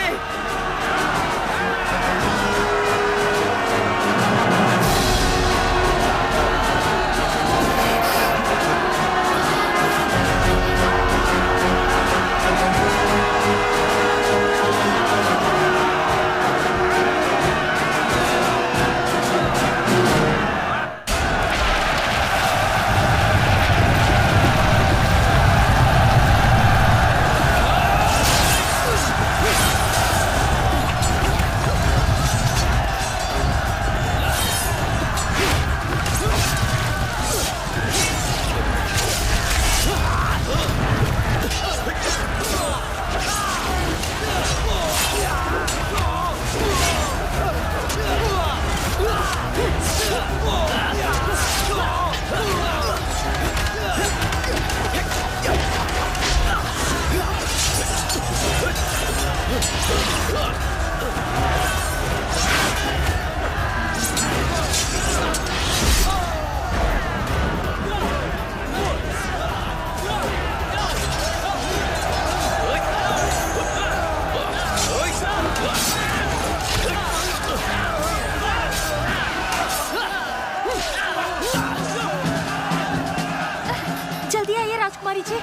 जल्दी आइए राजकुमारी जी।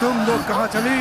तुम लोग कहाँ चली?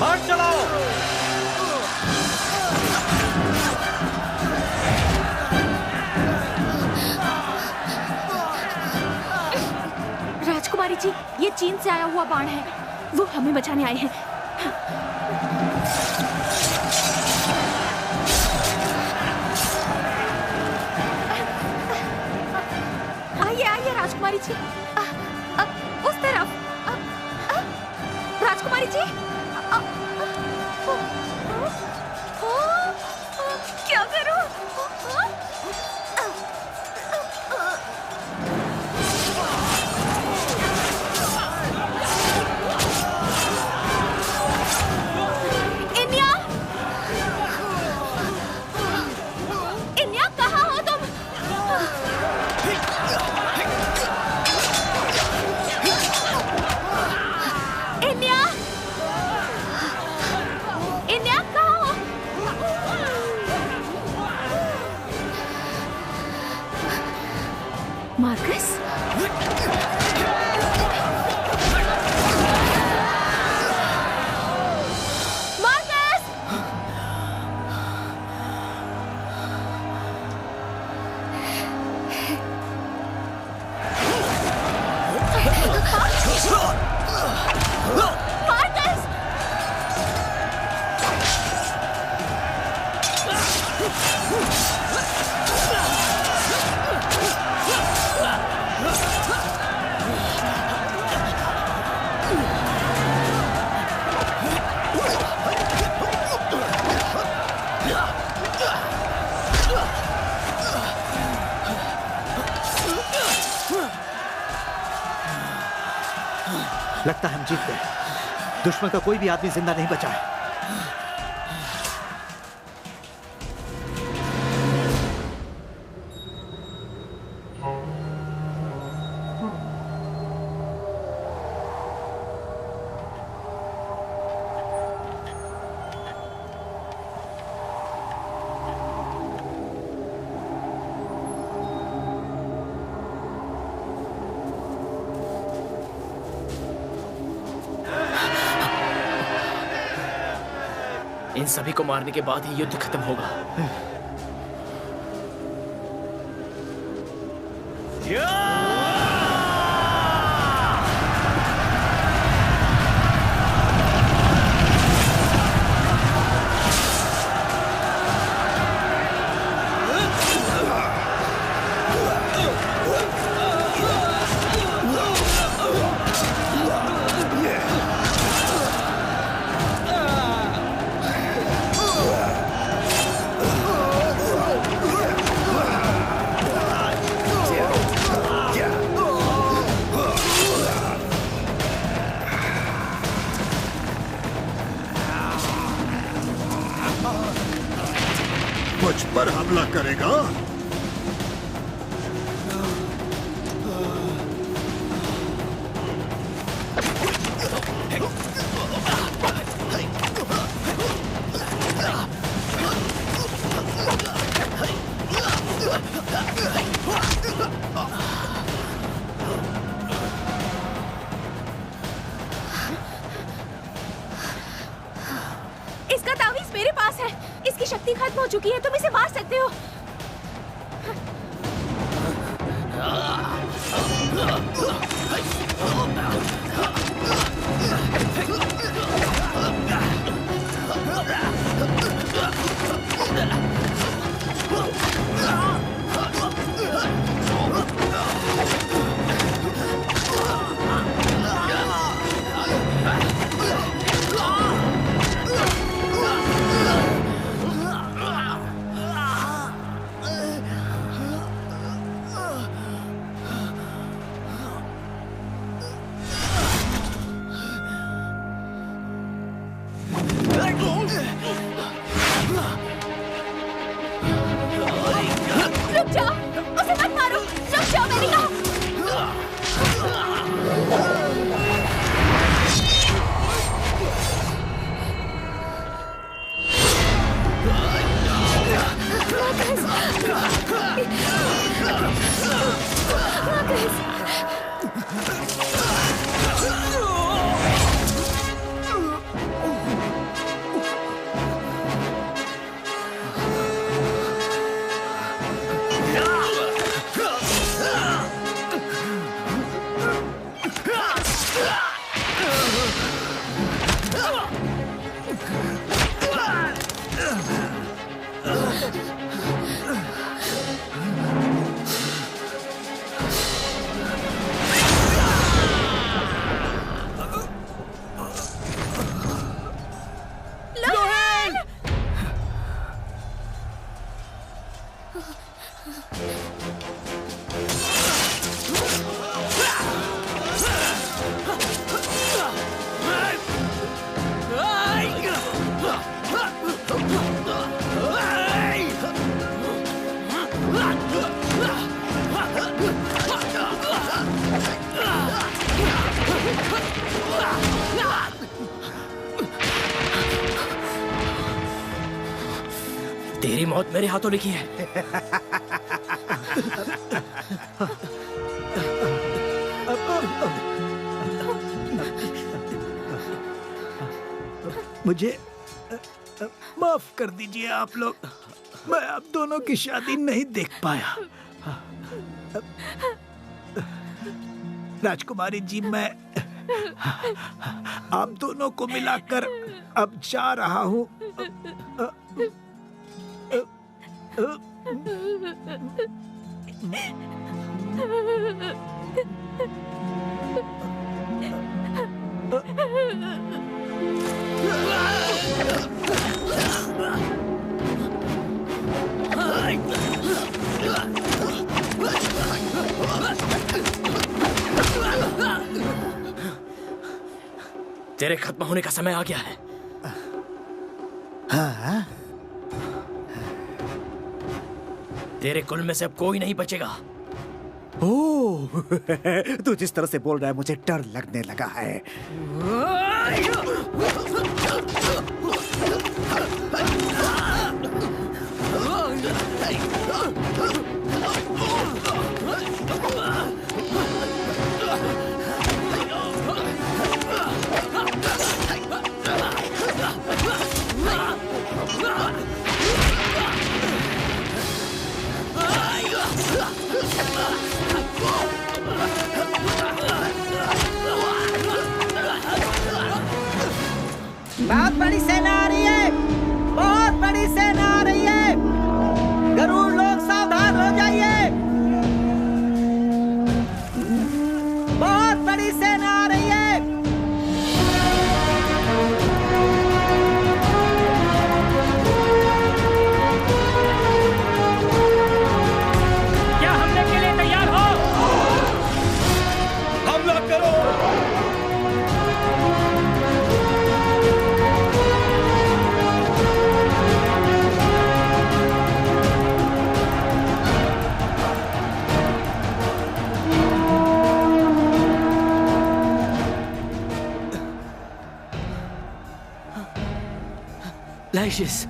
मार्च चलाओ। राजकुमारी जी, ये चीन से आया हुआ बाण है। वो हमें बचाने आए हैं। आइए आइए राजकुमारी जी। उस तरफ। राजकुमारी जी। क्या करूं? इन्या कहाँ हो तुम? मार्कस? मार्कस! मार्कस! लगता है हम जीत गए। दुश्मन का कोई भी आदमी जिंदा नहीं बचा है। इन सभी को मारने के बाद ही युद्ध खत्म होगा। मुझ पर हमला करेगा? इसका तावीज मेरे पास है। इसकी शक्ति खत्म हो चुकी है। तुम इसे मार सकते हो। रुक जाओ, उसे मत मारो। रुक जाओ, मैंने कहा। तेरी मौत मेरे हाथों लिखी है। मुझे माफ कर दीजिए आप लोग, मैं आप दोनों की शादी नहीं देख पाया। राजकुमारी जी, मैं आप दोनों को मिलाकर अब जा रहा हूँ। तेरे खत्म होने का समय आ गया है। हाँ? तेरे कुल में से अब कोई नहीं बचेगा। ओह, तू जिस तरह से बोल रहा है मुझे डर लगने लगा है। बहुत बड़ी सेना आ रही है, बहुत बड़ी सेना आ रही है। गरुड़ लोग सावधान हो जाइए, बहुत बड़ी सेना आ रही है। क्या हमले के लिए तैयार हो? हमला करो। Lysis!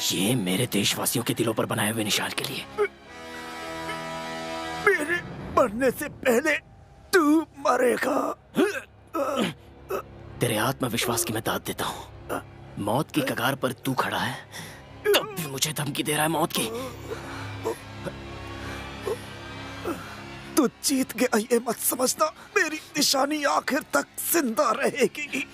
ये मेरे देशवासियों के दिलों पर बनाए हुए निशान के लिए। मेरे मरने से पहले तू मरेगा। तेरे आत्मविश्वास की मैं दाद देता हूँ। मौत की कगार पर तू खड़ा है, तब भी मुझे धमकी दे रहा है मौत की। तू जीत गया ये मत समझना, मेरी निशानी आखिर तक जिंदा रहेगी।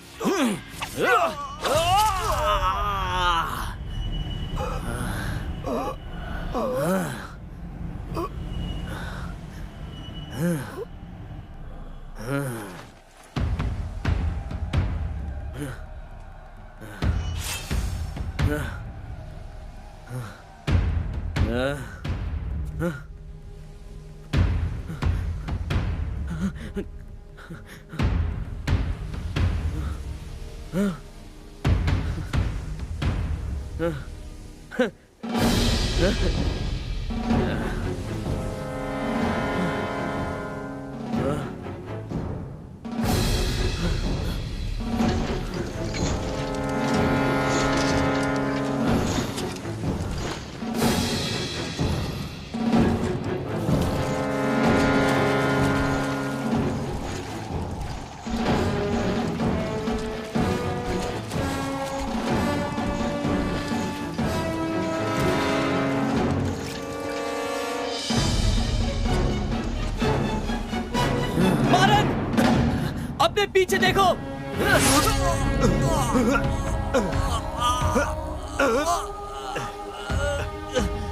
अपने पीछे देखो।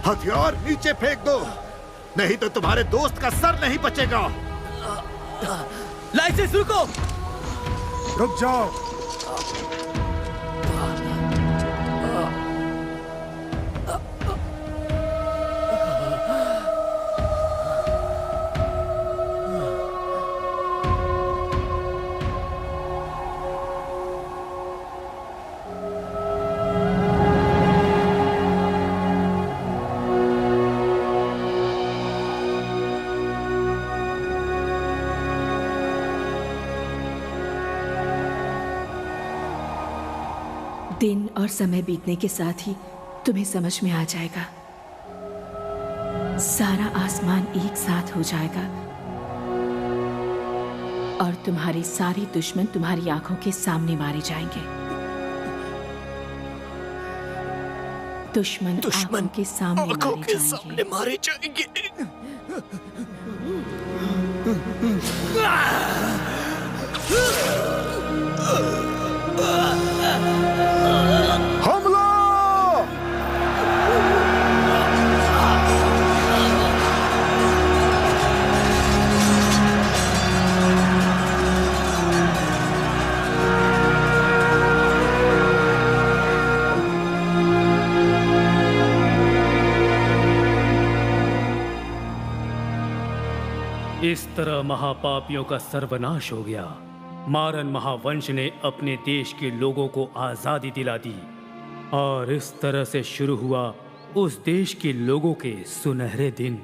हथियार नीचे फेंक दो, नहीं तो तुम्हारे दोस्त का सर नहीं बचेगा। लाइसेंस रुको। रुक जाओ। दिन और समय बीतने के साथ ही तुम्हें समझ में आ जाएगा। सारा आसमान एक साथ हो जाएगा और तुम्हारे सारे दुश्मन तुम्हारी आंखों के सामने मारे जाएंगे। दुश्मन आंखों के सामने मारे जाएंगे। हमला! इस तरह महापापियों का सर्वनाश हो गया। मारन महावंश ने अपने देश के लोगों को आजादी दिला दी और इस तरह से शुरू हुआ उस देश के लोगों के सुनहरे दिन।